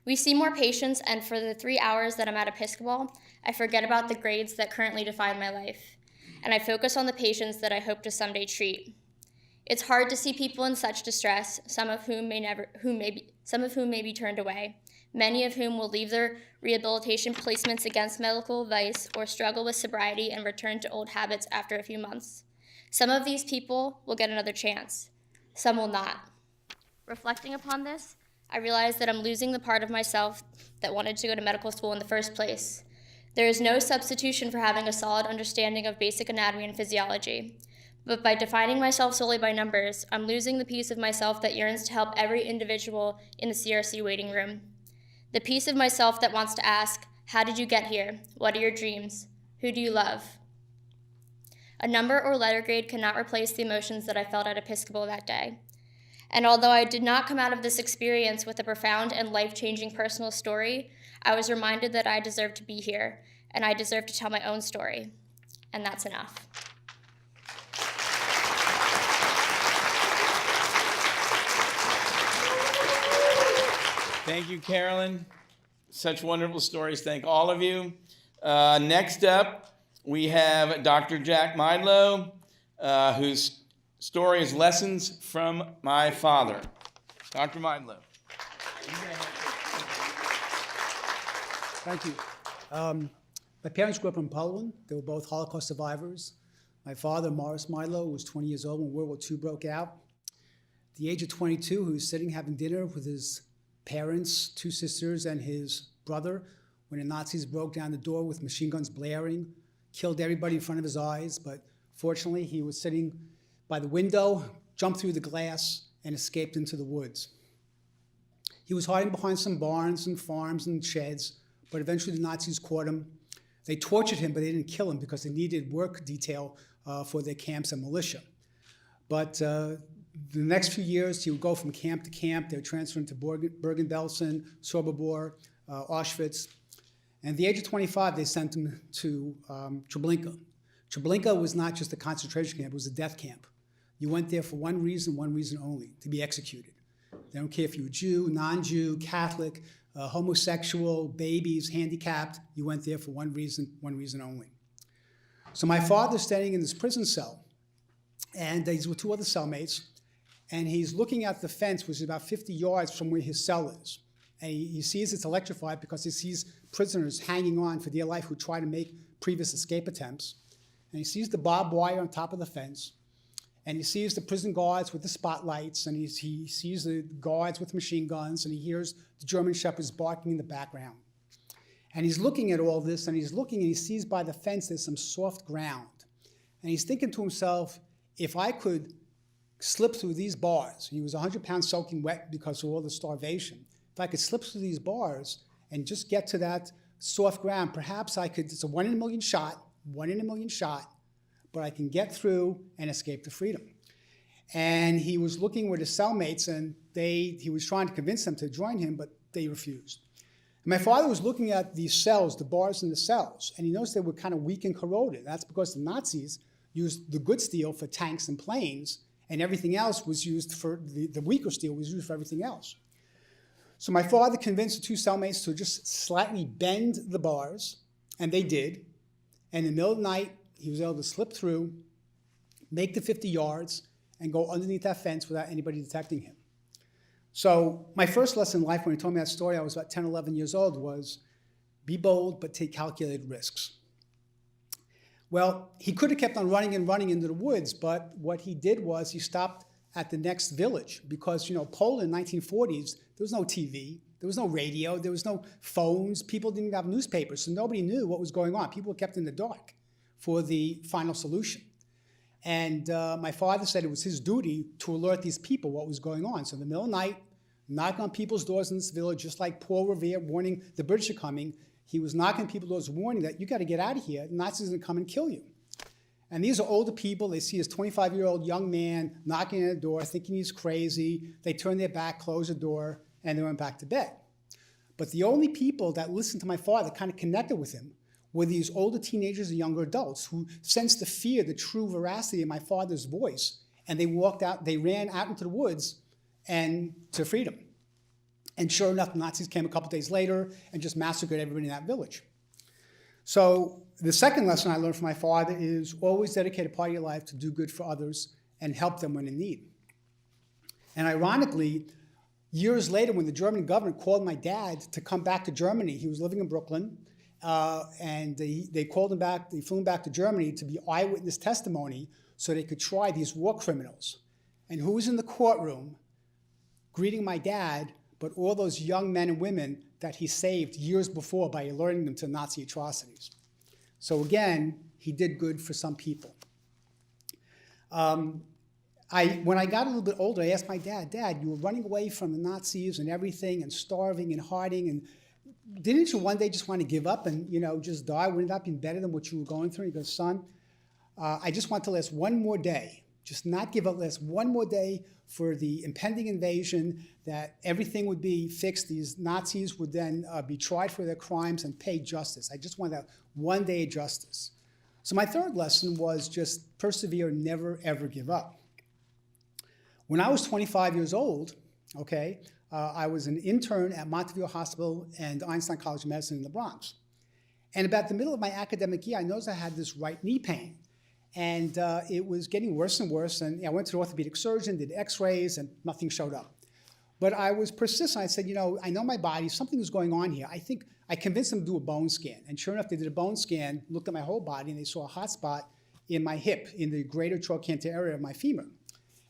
We see more patients, and for the 3 hours that I'm at Episcopal, I forget about the grades that currently define my life, and I focus on the patients that I hope to someday treat. It's hard to see people in such distress, some of whom may be turned away, many of whom will leave their rehabilitation placements against medical advice or struggle with sobriety and return to old habits after a few months. Some of these people will get another chance. Some will not. Reflecting upon this, I realize that I'm losing the part of myself that wanted to go to medical school in the first place. There is no substitution for having a solid understanding of basic anatomy and physiology. But by defining myself solely by numbers, I'm losing the piece of myself that yearns to help every individual in the CRC waiting room. The piece of myself that wants to ask, how did you get here? What are your dreams? Who do you love? A number or letter grade cannot replace the emotions that I felt at Episcopal that day. And although I did not come out of this experience with a profound and life-changing personal story, I was reminded that I deserve to be here, and I deserve to tell my own story. And that's enough. Thank you, Carolyn. Such wonderful stories. Thank all of you. Next up, we have Dr. Jack Milo, whose story is Lessons from My Father. Dr. Milo. Thank you. My parents grew up in Poland. They were both Holocaust survivors. My father, Morris Milo, was 20 years old when World War II broke out. At the age of 22, he was sitting having dinner with his parents, 2 sisters, and his brother when the Nazis broke down the door with machine guns blaring, killed everybody in front of his eyes. But fortunately, he was sitting by the window, jumped through the glass, and escaped into the woods. He was hiding behind some barns and farms and sheds, but eventually the Nazis caught him. They tortured him, but they didn't kill him because they needed work detail for their camps and militia. But the next few years, he would go from camp to camp. They would transfer him to Bergen-Belsen, Sobibor, Auschwitz. And at the age of 25, they sent him to Treblinka. Treblinka was not just a concentration camp, it was a death camp. You went there for one reason only, to be executed. They don't care if you were Jew, non-Jew, Catholic, homosexual, babies, handicapped. You went there for one reason only. So my father's standing in this prison cell, and he's with 2 other cellmates, and he's looking at the fence, which is about 50 yards from where his cell is. And he sees it's electrified because he sees prisoners hanging on for dear life who try to make previous escape attempts. And he sees the barbed wire on top of the fence. And he sees the prison guards with the spotlights. And he sees the guards with machine guns. And he hears the German shepherds barking in the background. And he's looking at all this, and he's looking, and he sees by the fence there's some soft ground. And he's thinking to himself, if I could slip through these bars, he was 100 pounds soaking wet because of all the starvation. If I could slip through these bars and just get to that soft ground, perhaps I could, it's a 1 in a million shot, but I can get through and escape to freedom. And he was looking with his cellmates, and he was trying to convince them to join him, but they refused. And my father was looking at these cells, the bars in the cells, and he noticed they were kind of weak and corroded. That's because the Nazis used the good steel for tanks and planes, and everything else was used for, the weaker steel was used for everything else. So my father convinced the 2 cellmates to just slightly bend the bars, and they did. And in the middle of the night, he was able to slip through, make the 50 yards, and go underneath that fence without anybody detecting him. So my first lesson in life, when he told me that story, I was about 10, 11 years old, was be bold, but take calculated risks. Well, he could have kept on running and running into the woods, but what he did was he stopped at the next village because, Poland in the 1940s, there was no TV, there was no radio, there was no phones, people didn't even have newspapers, so nobody knew what was going on. People were kept in the dark for the final solution. And my father said it was his duty to alert these people what was going on. So in the middle of the night, knock on people's doors in this village, just like Paul Revere warning the British are coming. He was knocking on people's doors, warning that you got to get out of here. The Nazis are going to come and kill you. And these are older people. They see this 25-year-old young man knocking at the door, thinking he's crazy. They turn their back, close the door, and they went back to bed. But the only people that listened to my father, kind of connected with him, were these older teenagers and younger adults who sensed the fear, the true veracity of my father's voice, and they ran out into the woods and to freedom. And sure enough, the Nazis came a couple days later and just massacred everybody in that village. So the second lesson I learned from my father is always dedicate a part of your life to do good for others and help them when in need. And ironically, years later, when the German government called my dad to come back to Germany, he was living in Brooklyn, and they called him back, they flew him back to Germany to be eyewitness testimony so they could try these war criminals. And who was in the courtroom greeting my dad, but all those young men and women that he saved years before by alerting them to Nazi atrocities. So again, he did good for some people. When I got a little bit older, I asked my dad, Dad, you were running away from the Nazis and everything and starving and hiding, and didn't you one day just want to give up and, just die? Wouldn't that be better than what you were going through? He goes, son, I just want to last one more day, just not give up, last one more day for the impending invasion, that everything would be fixed. These Nazis would then be tried for their crimes and pay justice. I just want that one day of justice. So my third lesson was just persevere, never, ever give up. When I was 25 years old, I was an intern at Montevideo Hospital and Einstein College of Medicine in the Bronx. And about the middle of my academic year, I noticed I had this right knee pain. And it was getting worse and worse. And I went to the orthopedic surgeon, did x-rays, and nothing showed up. But I was persistent. I said, I know my body, something is going on here. I convinced them to do a bone scan. And sure enough, they did a bone scan, looked at my whole body, and they saw a hot spot in my hip, in the greater trochanter area of my femur.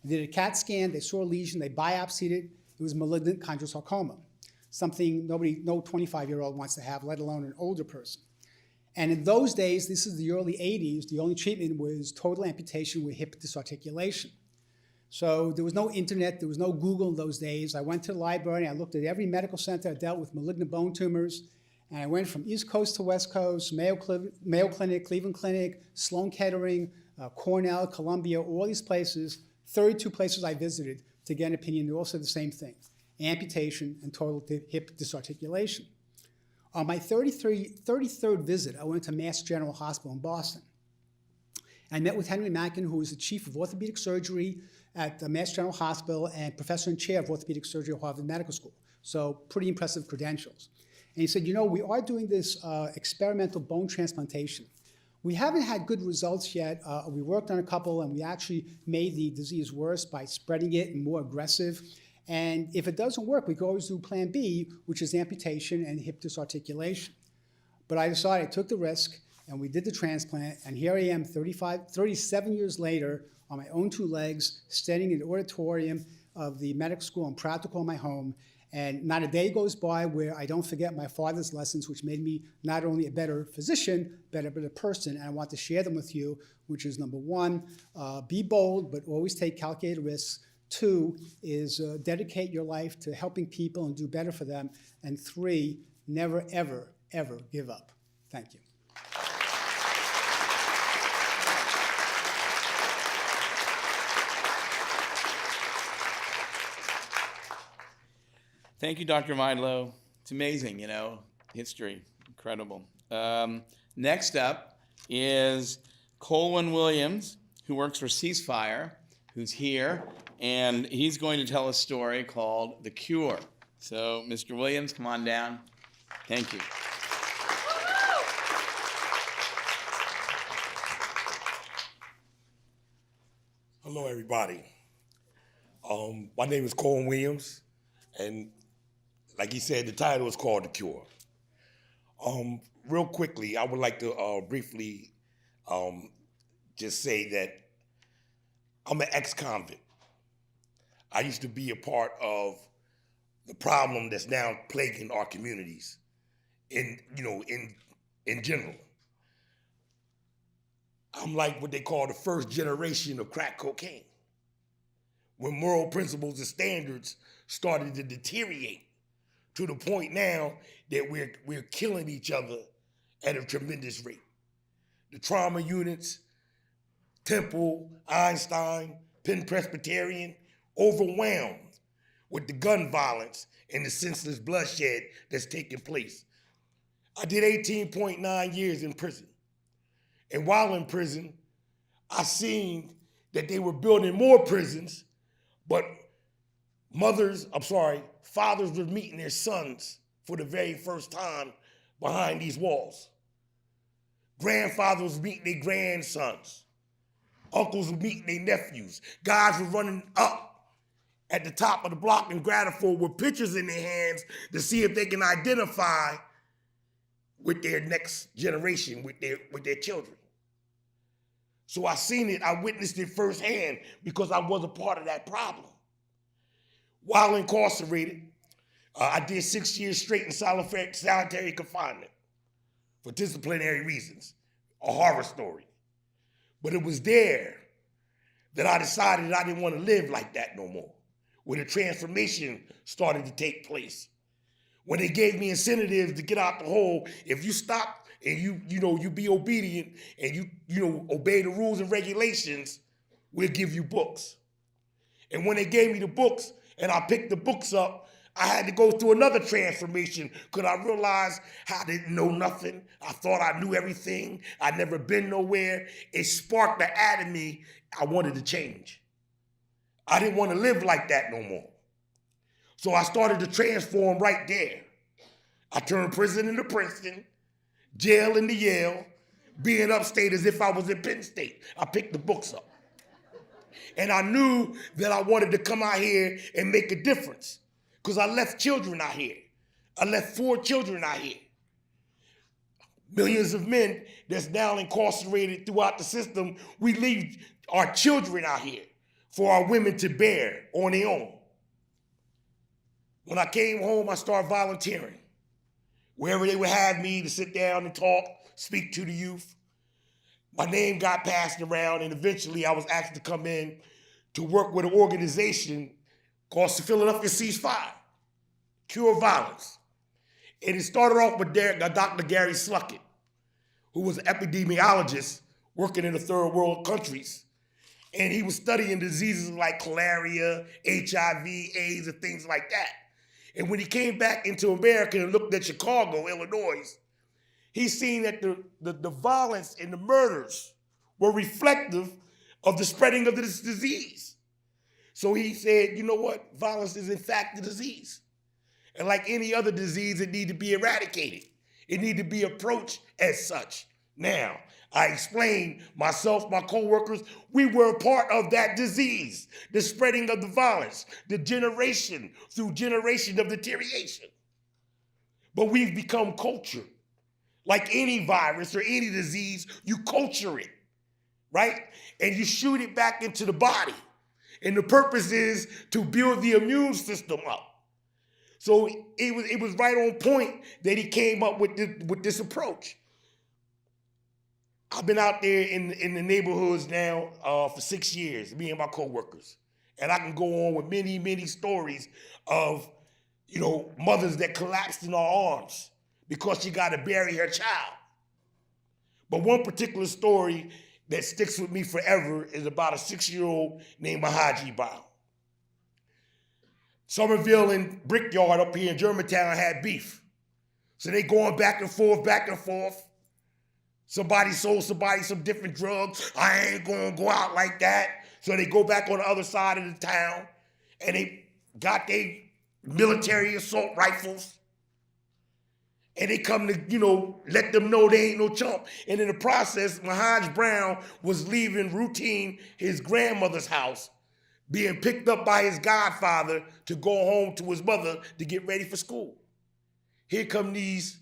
They did a CAT scan, they saw a lesion, they biopsied it. It was malignant chondrosarcoma, something no 25-year-old wants to have, let alone an older person. And in those days, this is the early 80s, the only treatment was total amputation with hip disarticulation. So there was no internet, there was no Google in those days. I went to the library, I looked at every medical center that dealt with malignant bone tumors, and I went from East Coast to West Coast, Mayo Clinic, Cleveland Clinic, Sloan Kettering, Cornell, Columbia, all these places, 32 places I visited to get an opinion. They all said the same thing, amputation and total hip disarticulation. On my 33rd visit, I went to Mass General Hospital in Boston. I met with Henry Mackin, who was the chief of orthopedic surgery at the Mass General Hospital and professor and chair of orthopedic surgery at Harvard Medical School. So pretty impressive credentials. And he said, we are doing this experimental bone transplantation. We haven't had good results yet. We worked on a couple, and we actually made the disease worse by spreading it and more aggressive. And if it doesn't work, we can always do plan B, which is amputation and hip disarticulation. But I decided, I took the risk, and we did the transplant, and here I am 37 years later on my own two legs, standing in the auditorium of the medical school. I'm proud to call my home. And not a day goes by where I don't forget my father's lessons, which made me not only a better physician, but a better person. And I want to share them with you, which is number one, be bold, but always take calculated risks. Two is dedicate your life to helping people and do better for them. And three, never, ever, ever give up. Thank you. Thank you, Dr. Milo. It's amazing, history, incredible. Next up is Cohen Williams, who works for Ceasefire, who's here, and he's going to tell a story called The Cure. So, Mr. Williams, come on down. Thank you. Hello, everybody. My name is Cohen Williams, and like he said, the title is called The Cure. Real quickly, I would like to briefly just say that I'm an ex-convict. I used to be a part of the problem that's now plaguing our communities in general. I'm like what they call the first generation of crack cocaine, when moral principles and standards started to deteriorate to the point now that we're killing each other at a tremendous rate. The trauma units, Temple, Einstein, Penn Presbyterian, overwhelmed with the gun violence and the senseless bloodshed that's taking place. I did 18.9 years in prison. And while in prison, I seen that they were building more prisons, but fathers were meeting their sons for the very first time behind these walls. Grandfathers were meeting their grandsons. Uncles were meeting their nephews. Guys were running up at the top of the block in Grateful with pictures in their hands to see if they can identify with their next generation, with their children. So I seen it, I witnessed it firsthand because I was a part of that problem. While incarcerated, I did 6 years straight in solitary confinement for disciplinary reasons, a horror story. But it was there that I decided I didn't want to live like that no more, where the transformation started to take place. When they gave me incentives to get out the hole, if you stop and you be obedient and you obey the rules and regulations, we'll give you books. And when they gave me the books and I picked the books up, I had to go through another transformation because I realized I didn't know nothing. I thought I knew everything. I'd never been nowhere. It sparked the ad in me. I wanted to change. I didn't want to live like that no more. So I started to transform right there. I turned prison into Princeton, jail into Yale, being upstate as if I was in Penn State. I picked the books up. And I knew that I wanted to come out here and make a difference. Because I left children out here. I left 4 children out here. Millions of men that's now incarcerated throughout the system, we leave our children out here for our women to bear on their own. When I came home, I started volunteering. Wherever they would have me to sit down and talk, speak to the youth. My name got passed around, and eventually I was asked to come in to work with an organization called Philadelphia Ceasefire, Cure Violence. And it started off with Dr. Gary Sluckett, who was an epidemiologist working in the third world countries. And he was studying diseases like malaria, HIV, AIDS, and things like that. And when he came back into America and looked at Chicago, Illinois, he seen that the violence and the murders were reflective of the spreading of this disease. So he said, you know what? Violence is in fact the disease. And like any other disease, it needs to be eradicated. It needs to be approached as such. Now, I explained myself, my co-workers, we were a part of that disease, the spreading of the violence, the generation through generation of deterioration. But we've become cultured. Like any virus or any disease, you culture it, right? And you shoot it back into the body. And the purpose is to build the immune system up. So it was right on point that he came up with this approach. I've been out there in the neighborhoods now for 6 years, me and my coworkers. And I can go on with many, many stories of, mothers that collapsed in our arms because she got to bury her child. But one particular story that sticks with me forever is about a 6-year-old named Jpg. Somerville and Brickyard up here in Germantown had beef. So they going back and forth, back and forth. Somebody sold somebody some different drugs. I ain't gonna go out like that. So they go back on the other side of the town and they got their military assault rifles. And they come to, let them know they ain't no chump. And in the process, Mahaj Brown was leaving routine his grandmother's house, being picked up by his godfather to go home to his mother to get ready for school. Here come this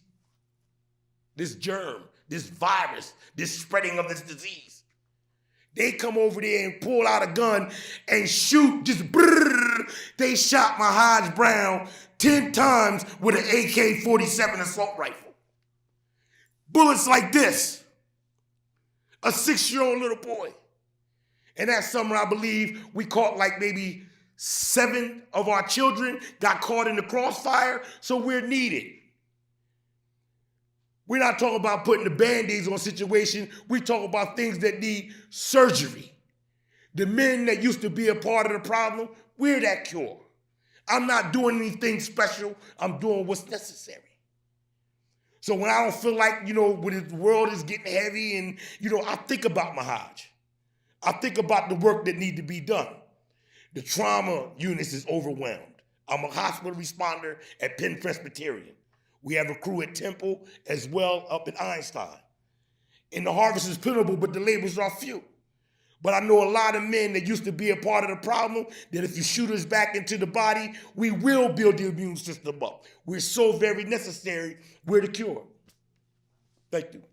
germ, this virus, this spreading of this disease. They come over there and pull out a gun and shoot, just brrr. They shot Mahaj Brown 10 times with an AK-47 assault rifle. Bullets like this. A 6-year-old little boy. And that summer, I believe, we caught like maybe 7 of our children got caught in the crossfire, so we're needed. We're not talking about putting the Band-Aids on a situation. We talk about things that need surgery. The men that used to be a part of the problem, we're that cure. I'm not doing anything special. I'm doing what's necessary. So when I don't feel like, when the world is getting heavy and, I think about Mahaj. I think about the work that needs to be done. The trauma units is overwhelmed. I'm a hospital responder at Penn Presbyterian. We have a crew at Temple as well up at Einstein. And the harvest is plentiful, but the labors are few. But I know a lot of men that used to be a part of the problem, that if you shoot us back into the body, we will build the immune system up. We're so very necessary. We're the cure. Thank you.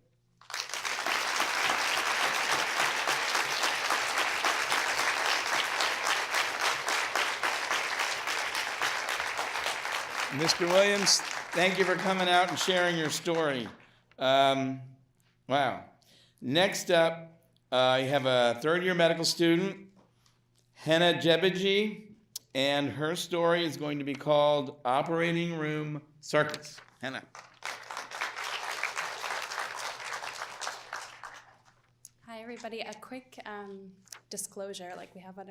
Mr. Williams, thank you for coming out and sharing your story. Wow. Next up, you have a third-year medical student Henna Jpg, and her story is going to be called Operating Room Circus. Henna. Hi, everybody. A quick disclosure, like we have at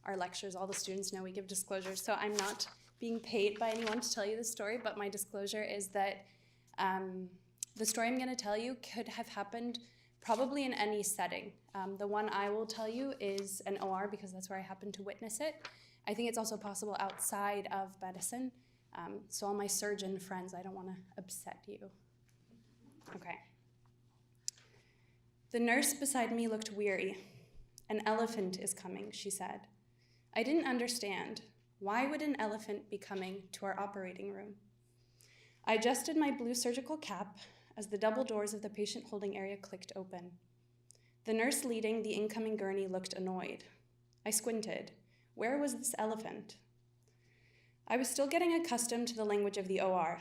our lectures, all the students know we give disclosures. So I'm not being paid by anyone to tell you the story, but my disclosure is that the story I'm going to tell you could have happened probably in any setting. The one I will tell you is an OR because that's where I happened to witness it. I think it's also possible outside of medicine. So all my surgeon friends, I don't want to upset you. Okay. The nurse beside me looked weary. An elephant is coming, she said. I didn't understand. Why would an elephant be coming to our operating room? I adjusted my blue surgical cap as the double doors of the patient holding area clicked open. The nurse leading the incoming gurney looked annoyed. I squinted. Where was this elephant? I was still getting accustomed to the language of the OR.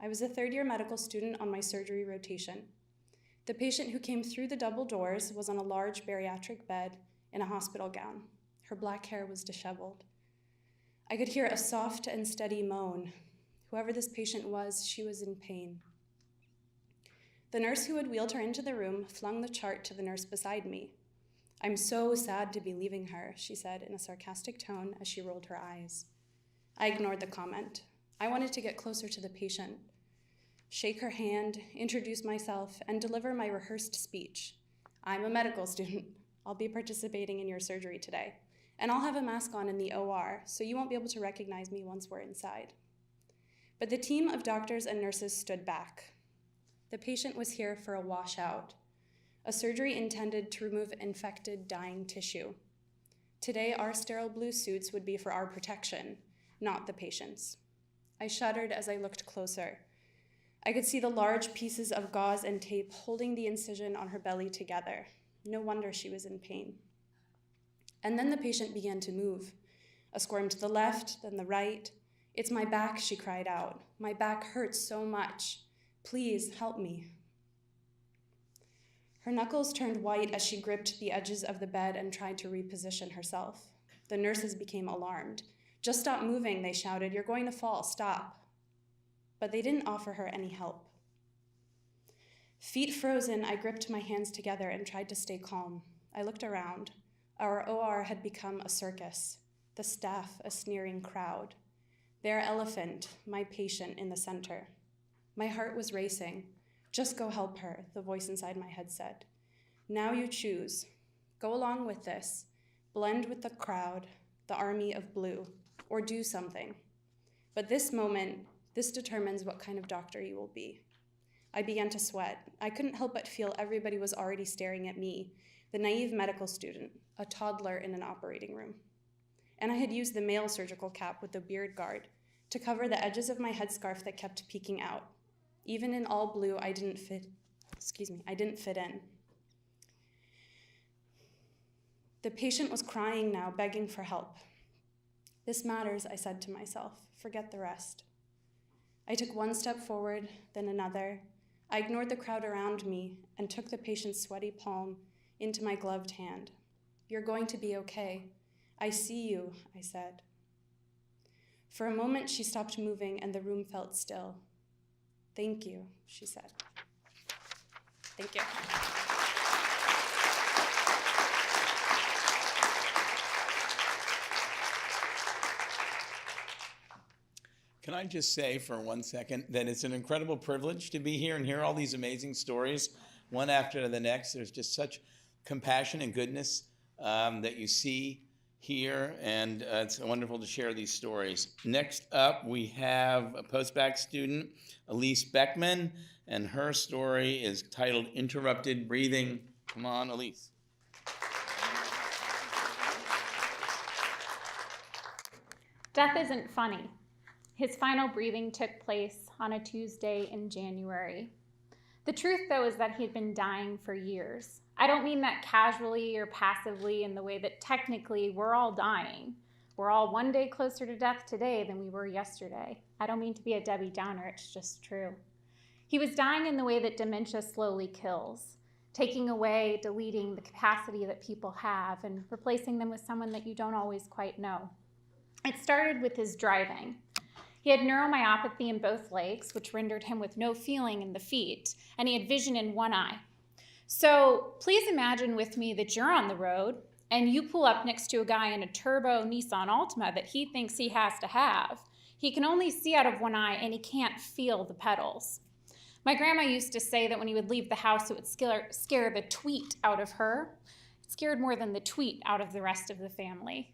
I was a third-year medical student on my surgery rotation. The patient who came through the double doors was on a large bariatric bed in a hospital gown. Her black hair was disheveled. I could hear a soft and steady moan. Whoever this patient was, she was in pain. The nurse who had wheeled her into the room flung the chart to the nurse beside me. I'm so sad to be leaving her, she said in a sarcastic tone as she rolled her eyes. I ignored the comment. I wanted to get closer to the patient, shake her hand, introduce myself, and deliver my rehearsed speech. I'm a medical student. I'll be participating in your surgery today, and I'll have a mask on in the OR, so you won't be able to recognize me once we're inside. But the team of doctors and nurses stood back. The patient was here for a washout, a surgery intended to remove infected, dying tissue. Today, our sterile blue suits would be for our protection, not the patient's. I shuddered as I looked closer. I could see the large pieces of gauze and tape holding the incision on her belly together. No wonder she was in pain. And then the patient began to move. A squirm to the left, then the right. It's my back, she cried out. My back hurts so much. Please help me. Her knuckles turned white as she gripped the edges of the bed and tried to reposition herself. The nurses became alarmed. Just stop moving, they shouted. You're going to fall, stop. But they didn't offer her any help. Feet frozen, I gripped my hands together and tried to stay calm. I looked around. Our OR had become a circus, the staff a sneering crowd. Their elephant, my patient, in the center. My heart was racing. Just go help her, the voice inside my head said. Now you choose. Go along with this. Blend with the crowd, the army of blue, or do something. But this moment, this determines what kind of doctor you will be. I began to sweat. I couldn't help but feel everybody was already staring at me, the naive medical student, a toddler in an operating room. And I had used the male surgical cap with the beard guard to cover the edges of my headscarf that kept peeking out. Even in all blue, I didn't fit in. The patient was crying now, begging for help. This matters, I said to myself. Forget the rest. I took one step forward, then another. I ignored the crowd around me and took the patient's sweaty palm into my gloved hand. You're going to be okay. I see you, I said. For a moment, she stopped moving and the room felt still. Thank you, she said. Thank you. Can I just say for 1 second that it's an incredible privilege to be here and hear all these amazing stories, one after the next. There's just such compassion and goodness that you see here, and it's wonderful to share these stories. Next up, we have a post-bac student, Elyse Beckman, and her story is titled Interrupted Breathing. Come on, Elyse. Death isn't funny. His final breathing took place on a Tuesday in January. The truth, though, is that he had been dying for years. I don't mean that casually or passively in the way that technically we're all dying. We're all one day closer to death today than we were yesterday. I don't mean to be a Debbie Downer, it's just true. He was dying in the way that dementia slowly kills. taking away, deleting the capacity that people have and replacing them with someone that you don't always quite know. It started with his driving. He had neuromyopathy in both legs, which rendered him with no feeling in the feet, and he had vision in one eye. So please imagine with me that you're on the road and you pull up next to a guy in a turbo Nissan Altima that he thinks he has to have. He can only see out of one eye and he can't feel the pedals. My grandma used to say that when he would leave the house, it would scare the tweet out of her. It scared more than the tweet out of the rest of the family.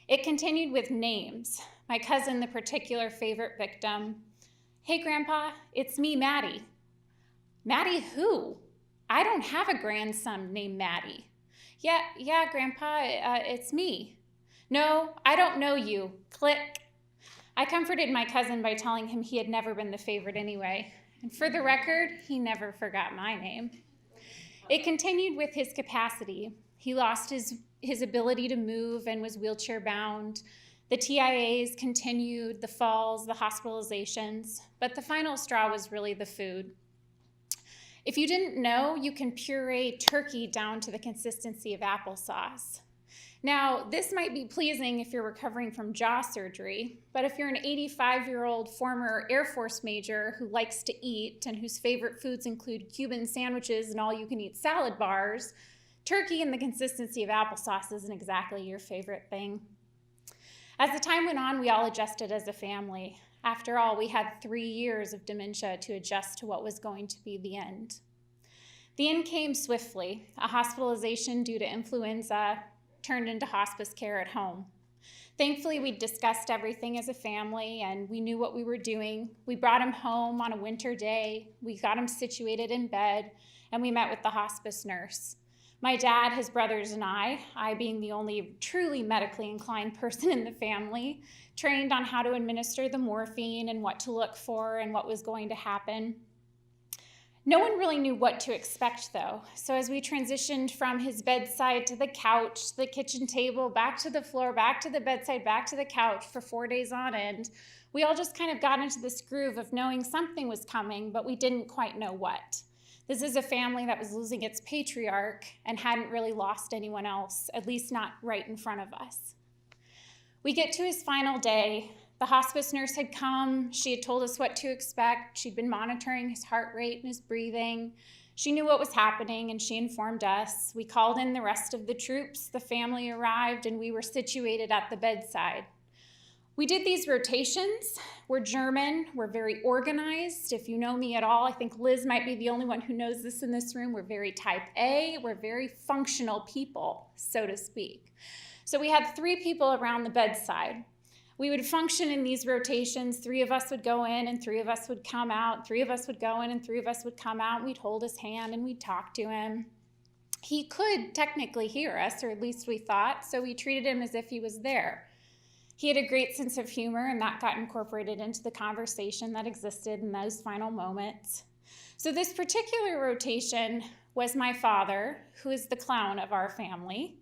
It continued with names. My cousin, the particular favorite victim. Hey, Grandpa, it's me, Maddie. Maddie who? I don't have a grandson named Maddie. Yeah, Grandpa, it's me. No, I don't know you. Click. I comforted my cousin by telling him he had never been the favorite anyway. And for the record, he never forgot my name. It continued with his capacity. He lost his ability to move and was wheelchair bound. The TIAs continued, the falls, the hospitalizations, but the final straw was really the food. If you didn't know, you can puree turkey down to the consistency of applesauce. Now, this might be pleasing if you're recovering from jaw surgery, but if you're an 85-year-old former Air Force major who likes to eat and whose favorite foods include Cuban sandwiches and all-you-can-eat salad bars, turkey in the consistency of applesauce isn't exactly your favorite thing. As the time went on, we all adjusted as a family. After all, we had 3 years of dementia to adjust to what was going to be the end. The end came swiftly. A hospitalization due to influenza turned into hospice care at home. Thankfully, we discussed everything as a family and we knew what we were doing. We brought him home on a winter day. We got him situated in bed and we met with the hospice nurse. My dad, his brothers, and I being the only truly medically inclined person in the family, trained on how to administer the morphine and what to look for and what was going to happen. No one really knew what to expect, though. So as we transitioned from his bedside to the couch, the kitchen table, back to the floor, back to the bedside, back to the couch for 4 days on end, we all just kind of got into this groove of knowing something was coming, but we didn't quite know what. This is a family that was losing its patriarch and hadn't really lost anyone else, at least not right in front of us. We get to his final day. The hospice nurse had come. She had told us what to expect. She'd been monitoring his heart rate and his breathing. She knew what was happening and she informed us. We called in the rest of the troops. The family arrived and we were situated at the bedside. We did these rotations. We're German. We're very organized. If you know me at all, I think Liz might be the only one who knows this in this room. We're very type A. We're very functional people, so to speak. So we had 3 people around the bedside. We would function in these rotations. 3 of us would go in and 3 of us would come out. 3 of us would go in and 3 of us would come out. We'd hold his hand and we'd talk to him. He could technically hear us, or at least we thought, so we treated him as if he was there. He had a great sense of humor, and that got incorporated into the conversation that existed in those final moments. So this particular rotation was my father, who is the clown of our family,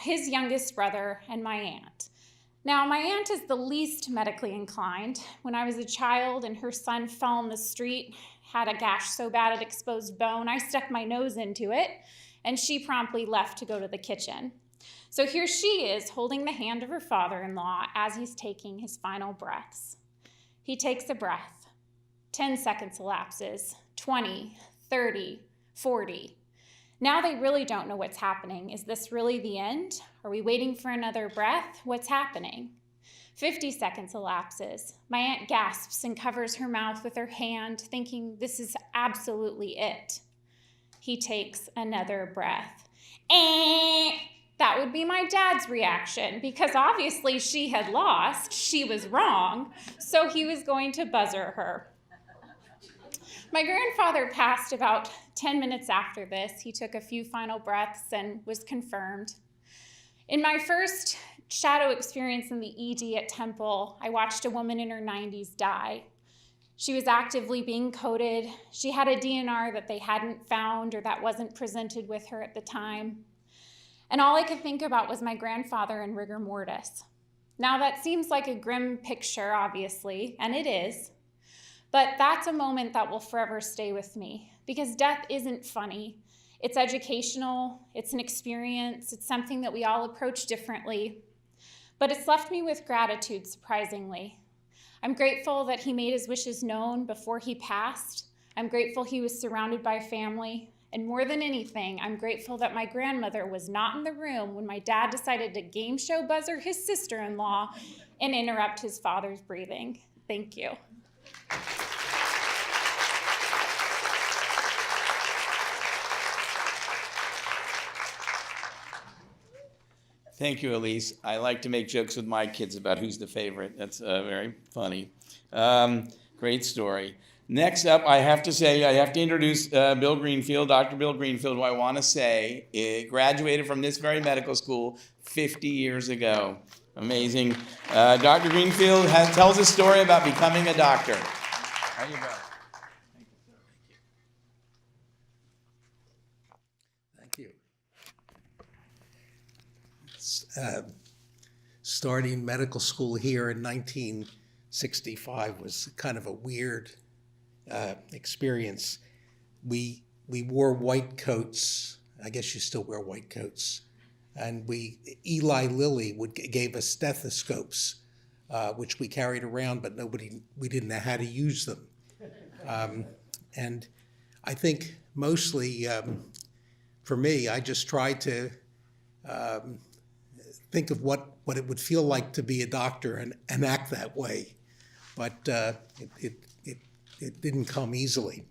his youngest brother, and my aunt. Now, my aunt is the least medically inclined. When I was a child and her son fell in the street, had a gash so bad it exposed bone, I stuck my nose into it, and she promptly left to go to the kitchen. So here she is holding the hand of her father-in-law as he's taking his final breaths. He takes a breath. 10 seconds elapses, 20, 30, 40. Now they really don't know what's happening. Is this really the end? Are we waiting for another breath? What's happening? 50 seconds elapses. My aunt gasps and covers her mouth with her hand, thinking this is absolutely it. He takes another breath. That would be my dad's reaction, because obviously she had lost, she was wrong, so he was going to buzzer her. My grandfather passed about 10 minutes after this. He took a few final breaths and was confirmed. In my first shadow experience in the ED at Temple, I watched a woman in her 90s die. She was actively being coded. She had a DNR that they hadn't found or that wasn't presented with her at the time. And all I could think about was my grandfather in rigor mortis. Now that seems like a grim picture, obviously, and it is, but that's a moment that will forever stay with me, because death isn't funny. It's educational, it's an experience, it's something that we all approach differently. But it's left me with gratitude, surprisingly. I'm grateful that he made his wishes known before he passed. I'm grateful he was surrounded by family. And more than anything, I'm grateful that my grandmother was not in the room when my dad decided to game show buzzer his sister-in-law and interrupt his father's breathing. Thank you. Thank you, Elyse. I like to make jokes with my kids about who's the favorite. That's very funny. Great story. Next up, I have to introduce Bill Greenfield, Dr. Bill Greenfield, who I want to say graduated from this very medical school 50 years ago. Amazing. Dr. Greenfield tells a story about becoming a doctor. How you go? Thank you. Starting medical school here in 1965 was kind of a weird experience. We wore white coats. I guess you still wear white coats. And Eli Lilly gave us stethoscopes, which we carried around, but we didn't know how to use them. And I think mostly for me, I just tried to think of what it would feel like to be a doctor and act that way. But it didn't come easily.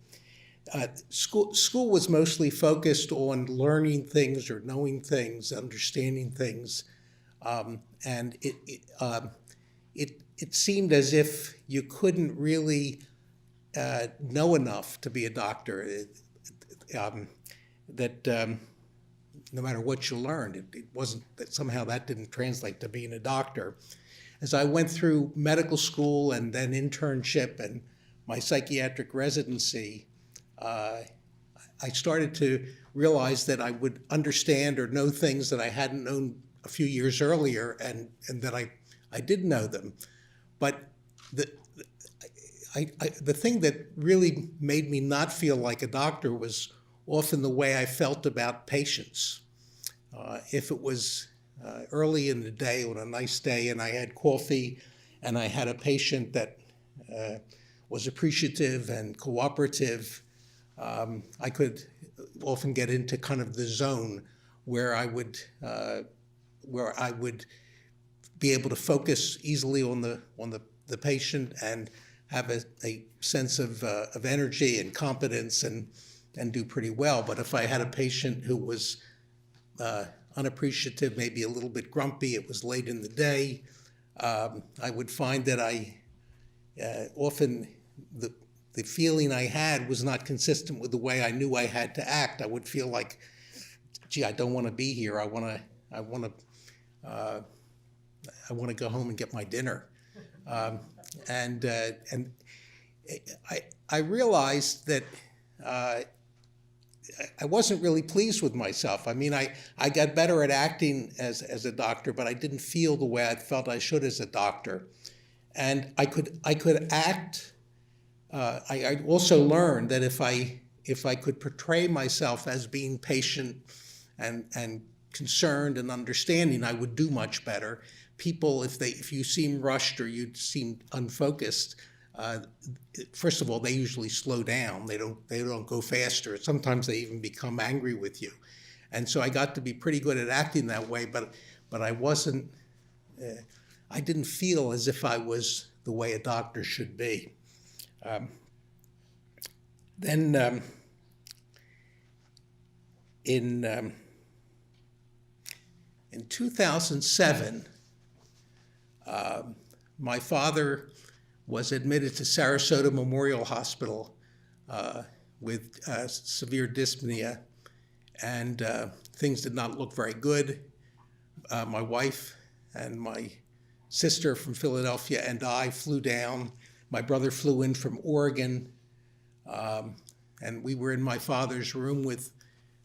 School was mostly focused on learning things or knowing things, understanding things, and it seemed as if you couldn't really know enough to be a doctor. No matter what you learned, it wasn't that somehow that didn't translate to being a doctor. As I went through medical school and then internship and my psychiatric residency, I started to realize that I would understand or know things that I hadn't known a few years earlier, and that I did know them. But the thing that really made me not feel like a doctor was often the way I felt about patients. If it was early in the day on a nice day and I had coffee and I had a patient that was appreciative and cooperative, I could often get into kind of the zone where I would be able to focus easily on the patient and have a sense of energy and competence and do pretty well. But if I had a patient who was unappreciative, maybe a little bit grumpy, it was late in the day, I would find that often the feeling I had was not consistent with the way I knew I had to act. I would feel like, gee, I don't want to be here. I want to go home and get my dinner. And I realized that I wasn't really pleased with myself. I mean, I got better at acting as a doctor, but I didn't feel the way I felt I should as a doctor. And I could act. I also learned that if I could portray myself as being patient and concerned and understanding, I would do much better. People, if you seem rushed or you seem unfocused, first of all, they usually slow down. They don't go faster. Sometimes they even become angry with you. And so I got to be pretty good at acting that way, but I wasn't. I didn't feel as if I was the way a doctor should be. Then in 2007, my father was admitted to Sarasota Memorial Hospital with severe dyspnea, and things did not look very good. My wife and my sister from Philadelphia and I flew down. My brother flew in from Oregon, and we were in my father's room with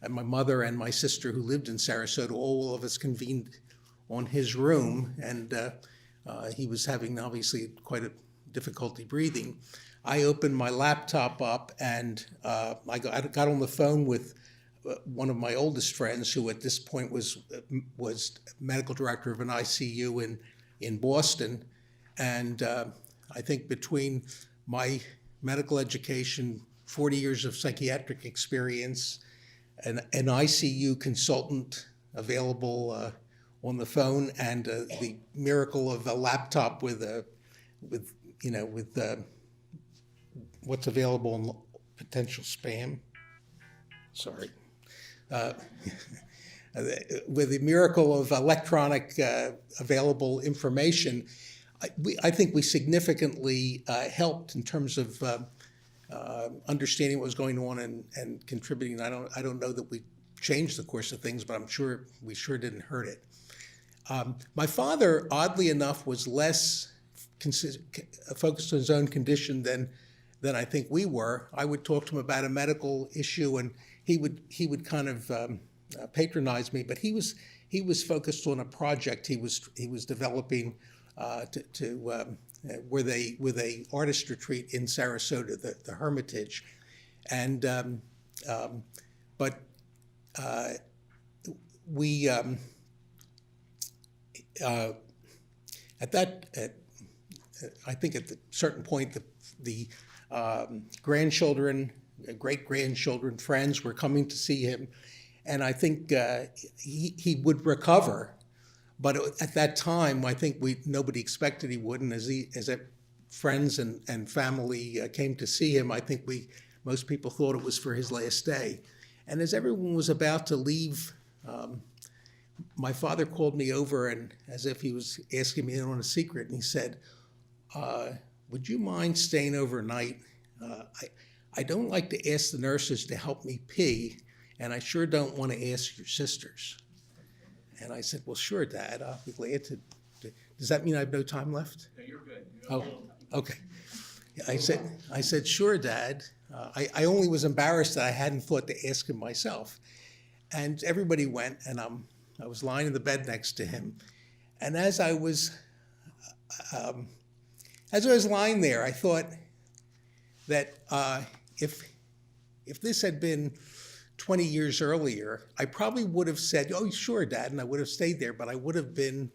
my mother and my sister who lived in Sarasota. All of us convened on his room, and he was having obviously quite a difficulty breathing. I opened my laptop up and I got on the phone with one of my oldest friends, who at this point was medical director of an ICU in Boston. And I think between my medical education, 40 years of psychiatric experience, an ICU consultant available on the phone, and the miracle of a laptop with what's available in potential spam. Sorry. With the miracle of electronic available information, I think we significantly helped in terms of understanding what was going on and contributing. I don't know that we changed the course of things, but I'm sure we sure didn't hurt it. My father, oddly enough, was less focused on his own condition than I think we were. I would talk to him about a medical issue, and he would kind of patronize me, but he was focused on a project he was developing with a artist retreat in Sarasota, the Hermitage, and we I think at a certain point the grandchildren, great-grandchildren, friends were coming to see him, and I think he would recover. But at that time, I think nobody expected he would, and as friends and family came to see him, I think most people thought it was for his last day. And as everyone was about to leave, my father called me over, and as if he was asking me in on a secret, and he said, would you mind staying overnight? I don't like to ask the nurses to help me pee, and I sure don't want to ask your sisters. And I said, well, sure, Dad, I'll be glad to. Does that mean I have no time left? No, you're good. Oh, okay. I said, sure, Dad. I only was embarrassed that I hadn't thought to ask him myself. And everybody went, and I was lying in the bed next to him. And as I was lying there, I thought that if this had been 20 years earlier, I probably would have said, oh, sure, Dad, and I would have stayed there, but I would have been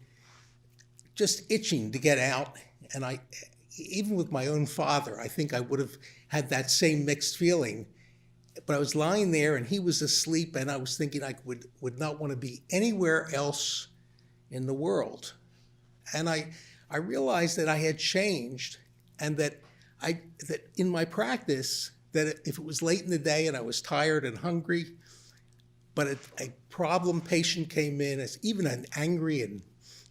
just itching to get out. And even with my own father, I think I would have had that same mixed feeling. But I was lying there, and he was asleep, and I was thinking I would not want to be anywhere else in the world. And I realized that I had changed, and that in my practice, that if it was late in the day and I was tired and hungry, but a problem patient came in, as even an angry and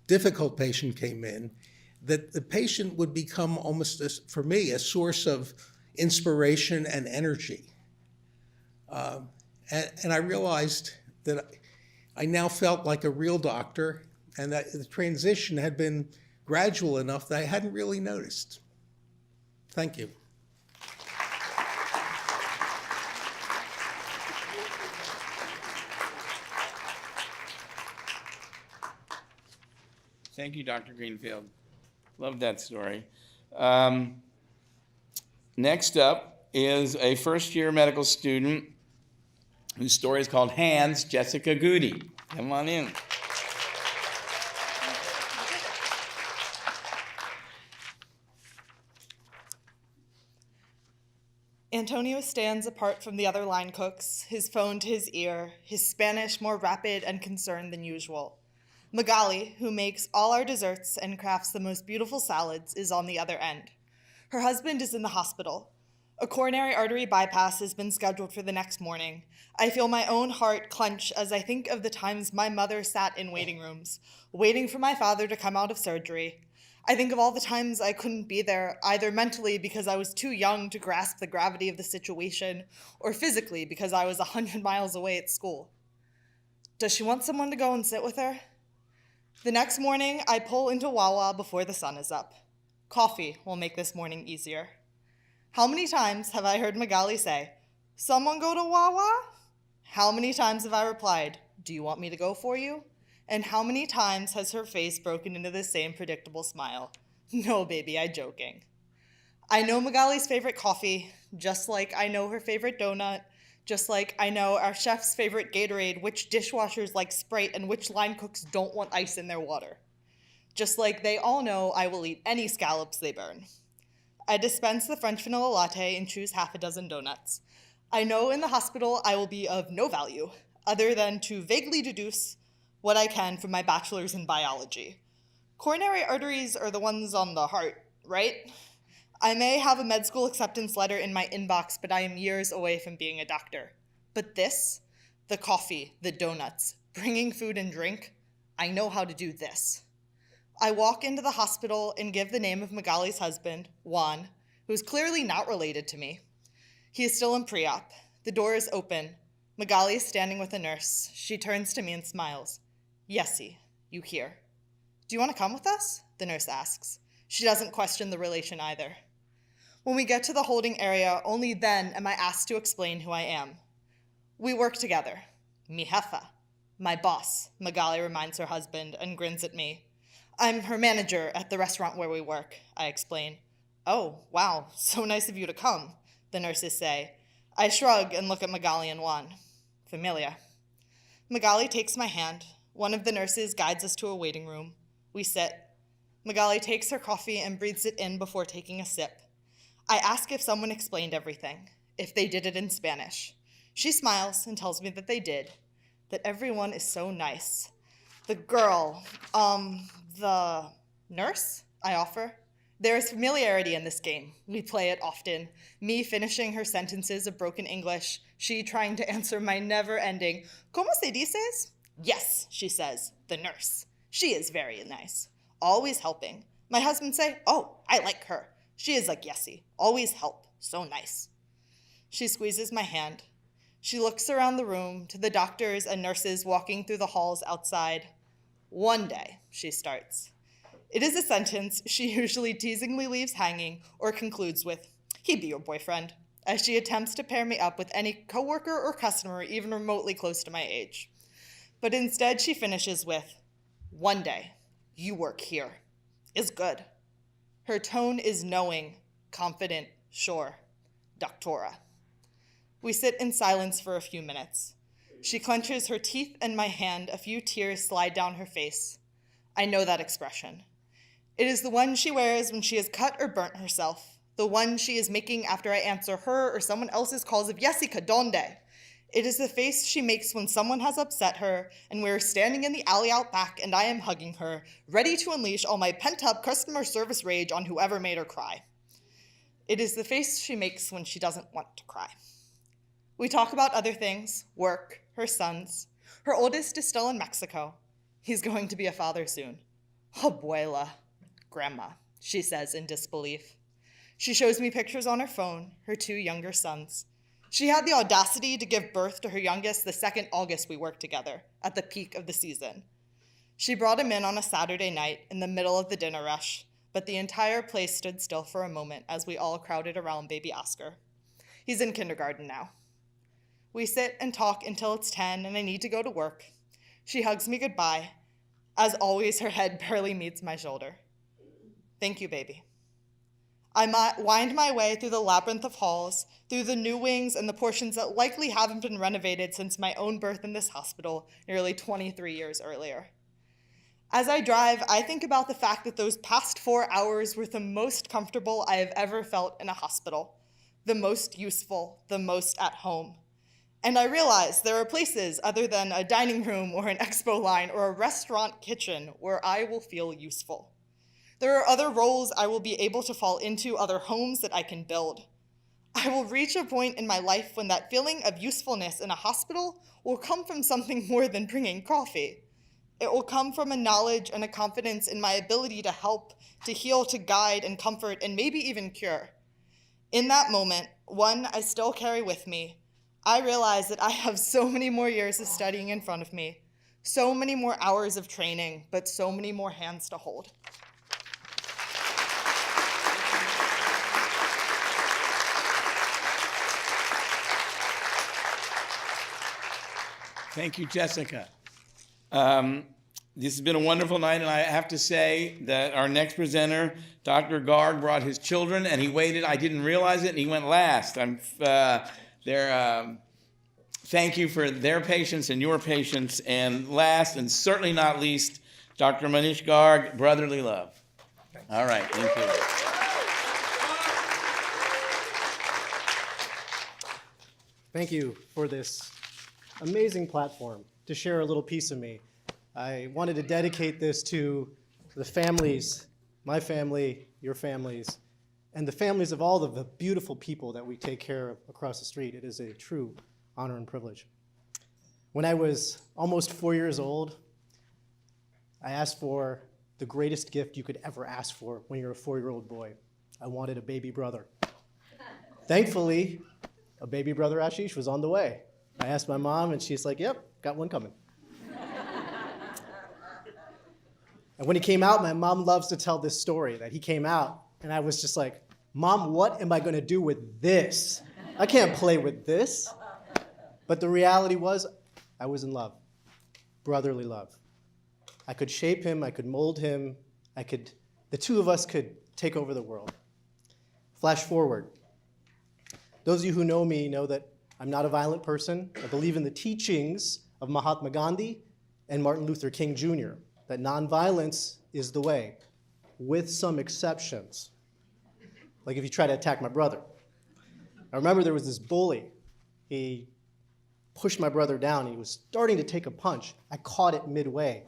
difficult patient came in, that the patient would become almost, for me, a source of inspiration and energy. And I realized that I now felt like a real doctor, and that the transition had been gradual enough that I hadn't really noticed. Thank you. Thank you, Dr. Greenfield. Love that story. Next up is a first-year medical student whose story is called Hands, Jessica Guty. Come on in. Antonio stands apart from the other line cooks, his phone to his ear, his Spanish more rapid and concerned than usual. Magali, who makes all our desserts and crafts the most beautiful salads, is on the other end. Her husband is in the hospital. A coronary artery bypass has been scheduled for the next morning. I feel my own heart clench as I think of the times my mother sat in waiting rooms, waiting for my father to come out of surgery. I think of all the times I couldn't be there, either mentally because I was too young to grasp the gravity of the situation, or physically because I was 100 miles away at school. Does she want someone to go and sit with her? The next morning, I pull into Wawa before the sun is up. Coffee will make this morning easier. How many times have I heard Magali say, "Someone go to Wawa?" How many times have I replied, "Do you want me to go for you?" And how many times has her face broken into the same predictable smile? No, baby, I'm joking. I know Magali's favorite coffee, just like I know her favorite donut, Just like I know our chef's favorite Gatorade, which dishwashers like Sprite, and which line cooks don't want ice in their water. Just like they all know I will eat any scallops they burn. I dispense the French vanilla latte and choose half a dozen donuts. I know in the hospital I will be of no value, other than to vaguely deduce what I can from my bachelor's in biology. Coronary arteries are the ones on the heart, right? I may have a med school acceptance letter in my inbox, but I am years away from being a doctor. But this, the coffee, the donuts, bringing food and drink, I know how to do this. I walk into the hospital and give the name of Magali's husband, Juan, who's clearly not related to me. He is still in pre-op. The door is open. Magali is standing with a nurse. She turns to me and smiles. "Yessie, you here? Do you want to come with us?" the nurse asks. She doesn't question the relation either. When we get to the holding area, only then am I asked to explain who I am. We work together. Mi jefa, my boss, Magali reminds her husband and grins at me. I'm her manager at the restaurant where we work, I explain. Oh, wow, so nice of you to come, the nurses say. I shrug and look at Magali and Juan. Familia. Magali takes my hand. One of the nurses guides us to a waiting room. We sit. Magali takes her coffee and breathes it in before taking a sip. I ask if someone explained everything, if they did it in Spanish. She smiles and tells me that they did, that everyone is so nice. The girl, the nurse, I offer. There is familiarity in this game. We play it often. Me finishing her sentences of broken English, she trying to answer my never-ending, ¿Cómo se dices? Yes, she says, the nurse. She is very nice, always helping. My husband say, oh, I like her. She is like Yessie, always help, so nice. She squeezes my hand. She looks around the room to the doctors and nurses walking through the halls outside. One day, she starts. It is a sentence she usually teasingly leaves hanging or concludes with, he'd be your boyfriend, as she attempts to pair me up with any coworker or customer even remotely close to my age. But instead she finishes with, one day, you work here. Is good. Her tone is knowing, confident, sure. Doctora. We sit in silence for a few minutes. She clenches her teeth in my hand, a few tears slide down her face. I know that expression. It is the one she wears when she has cut or burnt herself, the one she is making after I answer her or someone else's calls of Jessica, donde? It is the face she makes when someone has upset her and we are standing in the alley out back and I am hugging her, ready to unleash all my pent-up customer service rage on whoever made her cry. It is the face she makes when she doesn't want to cry. We talk about other things, work, her sons. Her oldest is still in Mexico. He's going to be a father soon. Abuela, grandma, she says in disbelief. She shows me pictures on her phone, her two younger sons. She had the audacity to give birth to her youngest the 2nd August we worked together, at the peak of the season. She brought him in on a Saturday night in the middle of the dinner rush, but the entire place stood still for a moment as we all crowded around baby Oscar. He's in kindergarten now. We sit and talk until it's 10 and I need to go to work. She hugs me goodbye. As always, her head barely meets my shoulder. Thank you, baby. I wind my way through the labyrinth of halls, through the new wings and the portions that likely haven't been renovated since my own birth in this hospital nearly 23 years earlier. As I drive, I think about the fact that those past 4 hours were the most comfortable I have ever felt in a hospital, the most useful, the most at home. And I realize there are places other than a dining room or an expo line or a restaurant kitchen where I will feel useful. There are other roles I will be able to fall into, other homes that I can build. I will reach a point in my life when that feeling of usefulness in a hospital will come from something more than bringing coffee. It will come from a knowledge and a confidence in my ability to help, to heal, to guide and comfort, and maybe even cure. In that moment, one I still carry with me, I realize that I have so many more years of studying in front of me, so many more hours of training, but so many more hands to hold. Thank you, Jessica. This has been a wonderful night, and I have to say that our next presenter, Dr. Garg, brought his children, and he waited. I didn't realize it, and he went last. thank you for their patience and your patience. And last, and certainly not least, Dr. Manish Gauri, brotherly love. All right, thank you. Thank you for this amazing platform to share a little piece of me. I wanted to dedicate this to the families, my family, your families, and the families of all of the beautiful people that we take care of across the street. It is a true honor and privilege. When I was almost 4 years old, I asked for the greatest gift you could ever ask for when you're a 4-year-old boy. I wanted a baby brother. Thankfully, a baby brother Ashish was on the way. I asked my mom, and she's like, yep, got one coming. And when he came out, my mom loves to tell this story, that he came out, and I was just like, Mom, what am I going to do with this? I can't play with this. But the reality was, I was in love, brotherly love. I could shape him, I could mold him, the two of us could take over the world. Flash forward. Those of you who know me know that I'm not a violent person. I believe in the teachings of Mahatma Gandhi and Martin Luther King Jr., that nonviolence is the way, with some exceptions. Like if you try to attack my brother. I remember there was this bully. He pushed my brother down. He was starting to take a punch. I caught it midway.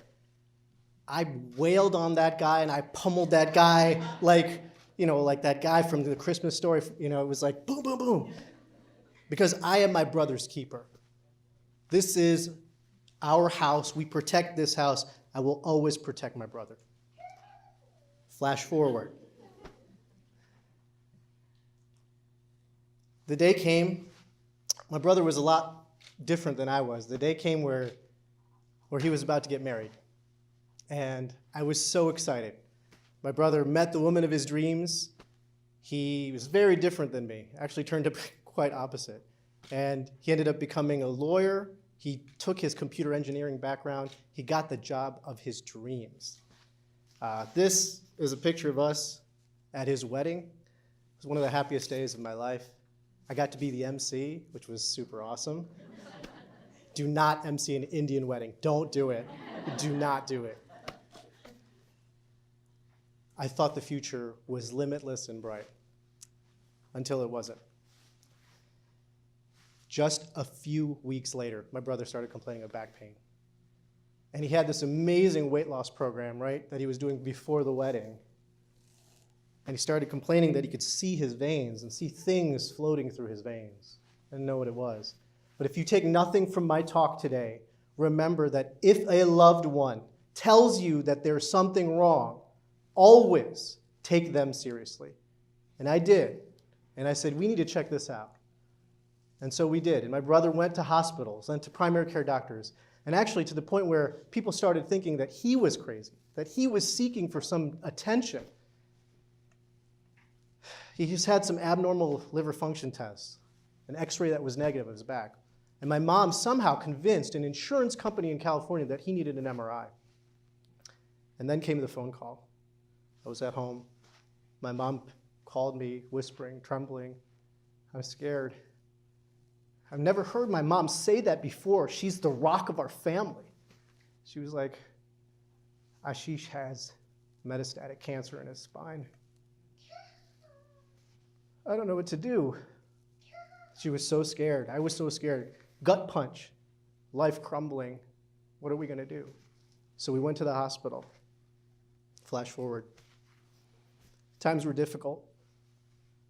I wailed on that guy and I pummeled that guy like that guy from the Christmas Story. It was like boom, boom, boom. Because I am my brother's keeper. This is our house. We protect this house. I will always protect my brother. Flash forward. The day came, my brother was a lot different than I was. The day came where he was about to get married. And I was so excited. My brother met the woman of his dreams. He was very different than me, actually turned up quite opposite. And he ended up becoming a lawyer. He took his computer engineering background. He got the job of his dreams. This is a picture of us at his wedding. It was one of the happiest days of my life. I got to be the MC, which was super awesome. Do not MC an Indian wedding. Don't do it. Do not do it. I thought the future was limitless and bright until it wasn't. Just a few weeks later, my brother started complaining of back pain. And he had this amazing weight loss program, right, that he was doing before the wedding. And he started complaining that he could see his veins and see things floating through his veins. I didn't know what it was. But if you take nothing from my talk today, remember that if a loved one tells you that there's something wrong, always take them seriously. And I did. And I said, we need to check this out. And so we did. And my brother went to hospitals and to primary care doctors, and actually to the point where people started thinking that he was crazy, that he was seeking for some attention. He just had some abnormal liver function tests, an x-ray that was negative of his back. And my mom somehow convinced an insurance company in California that he needed an MRI. And then came the phone call. I was at home. My mom called me, whispering, trembling. I was scared. I've never heard my mom say that before. She's the rock of our family. She was like, Ashish has metastatic cancer in his spine. I don't know what to do. She was so scared. I was so scared. Gut punch, life crumbling. What are we going to do? So we went to the hospital. Flash forward. Times were difficult.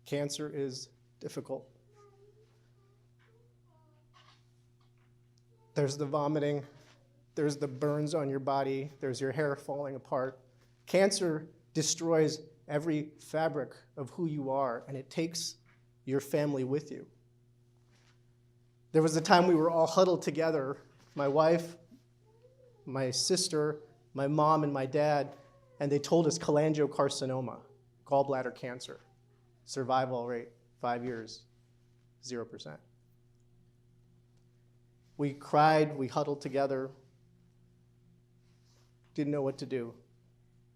Cancer is difficult. There's the vomiting. There's the burns on your body. There's your hair falling apart. Cancer destroys every fabric of who you are, and it takes your family with you. There was a time we were all huddled together, my wife, my sister, my mom, and my dad, and they told us cholangiocarcinoma, gallbladder cancer, survival rate, 5 years, 0%. We cried, we huddled together, didn't know what to do.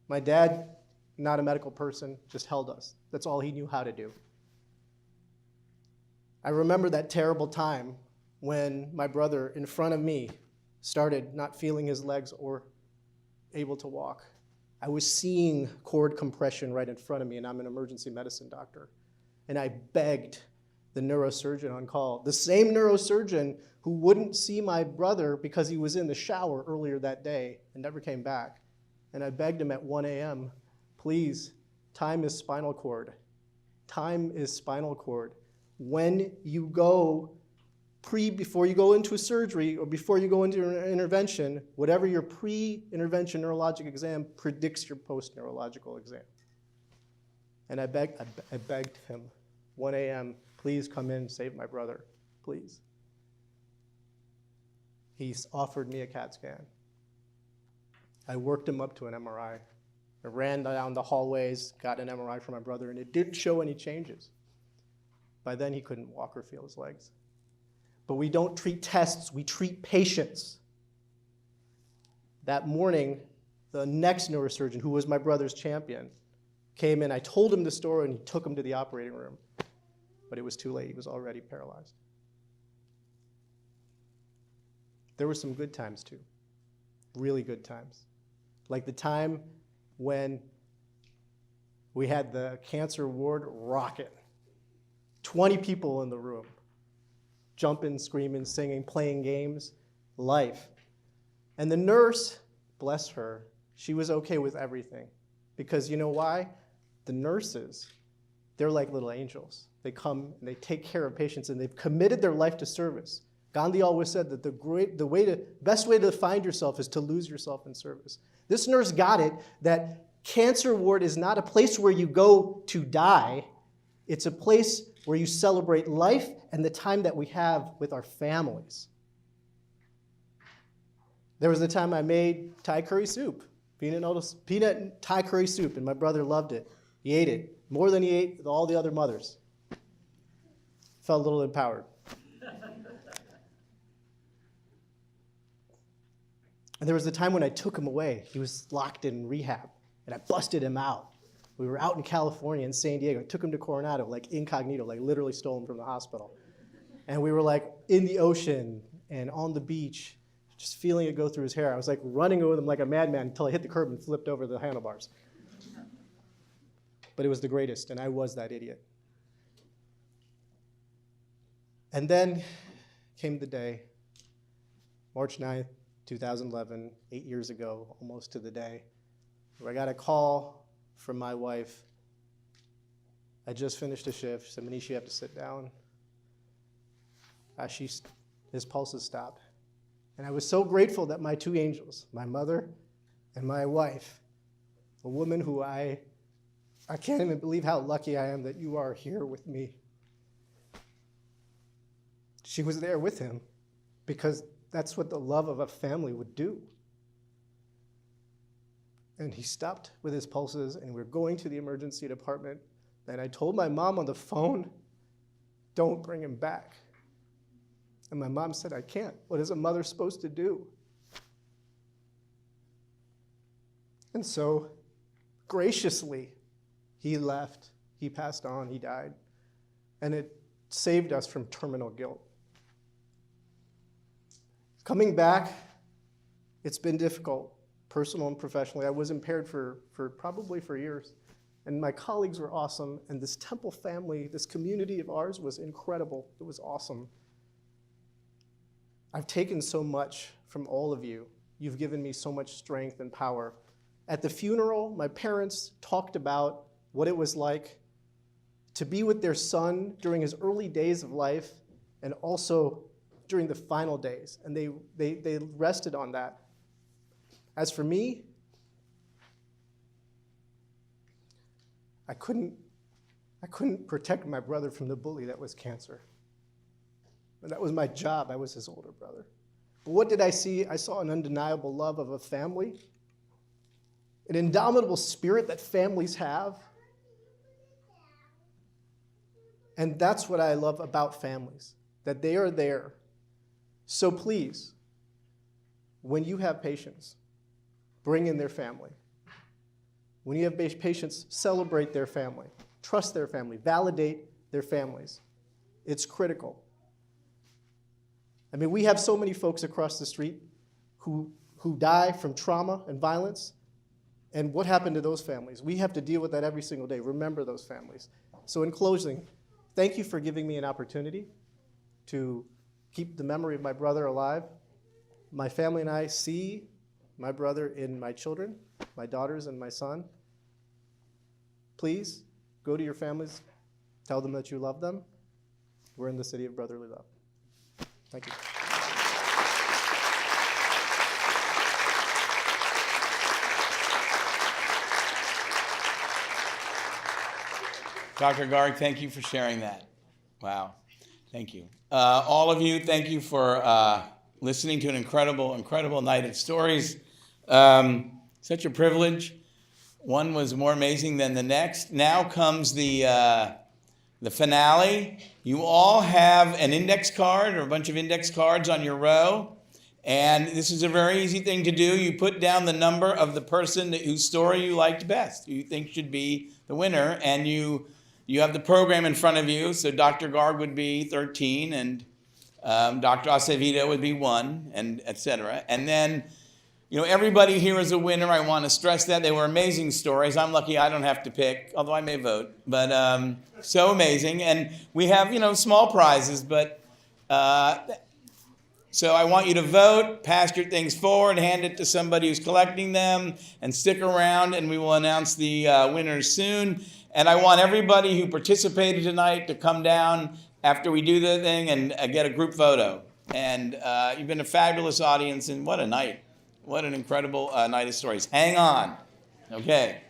My dad, not a medical person, just held us. That's all he knew how to do. I remember that terrible time when my brother in front of me started not feeling his legs or able to walk. I was seeing cord compression right in front of me, and I'm an emergency medicine doctor. And I begged the neurosurgeon on call, the same neurosurgeon who wouldn't see my brother because he was in the shower earlier that day and never came back. And I begged him at 1 a.m., please, time is spinal cord. Time is spinal cord. When you go before you go into a surgery or before you go into an intervention, whatever your pre-intervention neurologic exam predicts your post-neurological exam. And I begged him, 1 a.m., please come in, save my brother, please. He offered me a CAT scan. I worked him up to an MRI. I ran down the hallways, got an MRI for my brother, and it didn't show any changes. By then, he couldn't walk or feel his legs. But we don't treat tests, we treat patients. That morning, the next neurosurgeon, who was my brother's champion, came in. I told him the story, and he took him to the operating room. But it was too late. He was already paralyzed. There were some good times, too. Really good times. Like the time when we had the cancer ward rocket. 20 people in the room. Jumping, screaming, singing, playing games, life. And the nurse, bless her, she was okay with everything. Because you know why? The nurses, they're like little angels. They come and they take care of patients and they've committed their life to service. Gandhi always said that the best way to find yourself is to lose yourself in service. This nurse got it, that cancer ward is not a place where you go to die. It's a place where you celebrate life and the time that we have with our families. There was a time I made Thai curry soup, peanut Thai curry soup, and my brother loved it. He ate it more than he ate with all the other mothers. Felt a little empowered. And there was a time when I took him away. He was locked in rehab, and I busted him out. We were out in California, in San Diego. I took him to Coronado, like incognito, like literally stole him from the hospital. And we were like in the ocean and on the beach, just feeling it go through his hair. I was like running with him like a madman until I hit the curb and flipped over the handlebars. But it was the greatest, and I was that idiot. And then came the day, March 9th, 2011, 8 years ago, almost to the day, where I got a call from my wife. I just finished a shift. She said, Manish, you have to sit down. His pulses stopped. And I was so grateful that my two angels, my mother and my wife, a woman who I can't even believe how lucky I am that you are here with me. She was there with him because that's what the love of a family would do. And he stopped with his pulses, and we're going to the emergency department. And I told my mom on the phone, don't bring him back. And my mom said, I can't. What is a mother supposed to do? And so, graciously, he left. He passed on. He died. And it saved us from terminal guilt. Coming back, it's been difficult, personal and professionally. I was impaired for probably years. And my colleagues were awesome. And this Temple family, this community of ours was incredible. It was awesome. I've taken so much from all of you. You've given me so much strength and power. At the funeral, my parents talked about what it was like to be with their son during his early days of life and also during the final days. And they rested on that. As for me, I couldn't protect my brother from the bully that was cancer. And that was my job. I was his older brother. But what did I see? I saw an undeniable love of a family, an indomitable spirit that families have. And that's what I love about families, that they are there. So please, when you have patients, bring in their family. When you have patients, celebrate their family, trust their family, validate their families. It's critical. I mean, we have so many folks across the street who die from trauma and violence. And what happened to those families? We have to deal with that every single day. Remember those families. So in closing, thank you for giving me an opportunity to keep the memory of my brother alive. My family and I see my brother in my children, my daughters and my son. Please go to your families, tell them that you love them. We're in the city of brotherly love. Thank you. Dr. Gauri, thank you for sharing that. Wow, thank you. All of you, thank you for listening to an incredible, incredible night of stories. Such a privilege. One was more amazing than the next. Now comes the finale. You all have an index card or a bunch of index cards on your row. And this is a very easy thing to do. You put down the number of the person whose story you liked best, who you think should be the winner, and you have the program in front of you. So Dr. Garg would be 13, and Dr. Acevedo would be 1, and et cetera. And then, everybody here is a winner. I want to stress that. They were amazing stories. I'm lucky I don't have to pick, although I may vote. But so amazing. And we have, small prizes, but so I want you to vote, pass your things forward, hand it to somebody who's collecting them, and stick around, and we will announce the winners soon. And I want everybody who participated tonight to come down after we do the thing and get a group photo. And you've been a fabulous audience, and what a night. What an incredible night of stories. Hang on. Okay.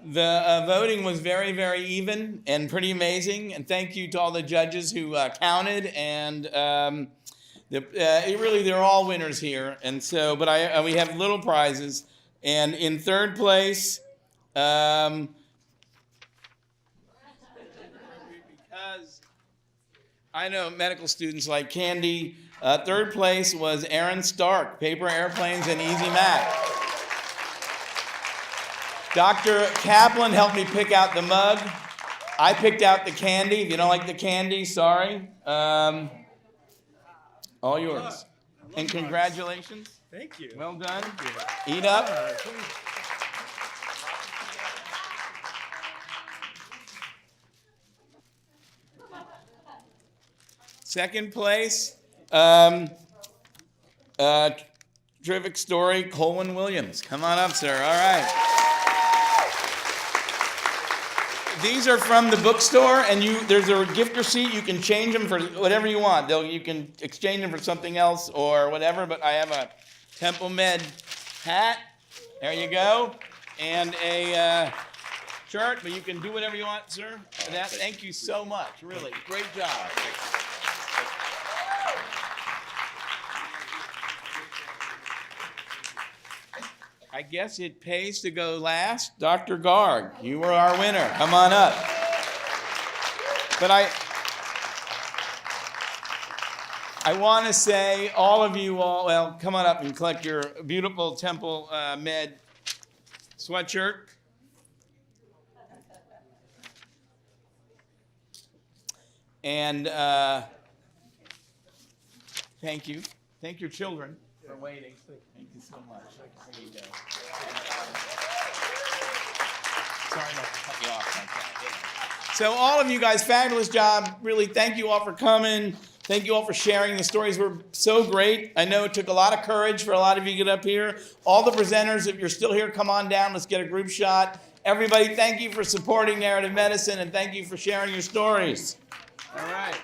The voting was very, very even and pretty amazing. And thank you to all the judges who counted. And they're all winners here. And so, but we have little prizes. And in third place, because I know medical students like candy, third place was Aaron Stark, Paper Airplanes and Easy Math. Dr. Kaplan helped me pick out the mug. I picked out the candy. If you don't like the candy, sorry. All yours. And congratulations. Thank you. Well done. Eat up. Second place, terrific story, Cohen Williams. Come on up, sir. All right. These are from the bookstore, and there's a gift receipt. You can change them for whatever you want. You can exchange them for something else or whatever, but I have a Temple Med hat. There you go. And a shirt, but you can do whatever you want, sir. Thank you so much. Really, great job. I guess it pays to go last. Dr. Garg, you were our winner. Come on up. But I want to say, all of you all, come on up and collect your beautiful Temple Med sweatshirt. And thank you. Thank your children for waiting. Thank you so much. There you go. Sorry not to cut you off like that. So all of you guys, fabulous job. Really, thank you all for coming. Thank you all for sharing. The stories were so great. I know it took a lot of courage for a lot of you to get up here. All the presenters, if you're still here, come on down. Let's get a group shot. Everybody, thank you for supporting narrative medicine, and thank you for sharing your stories. All right.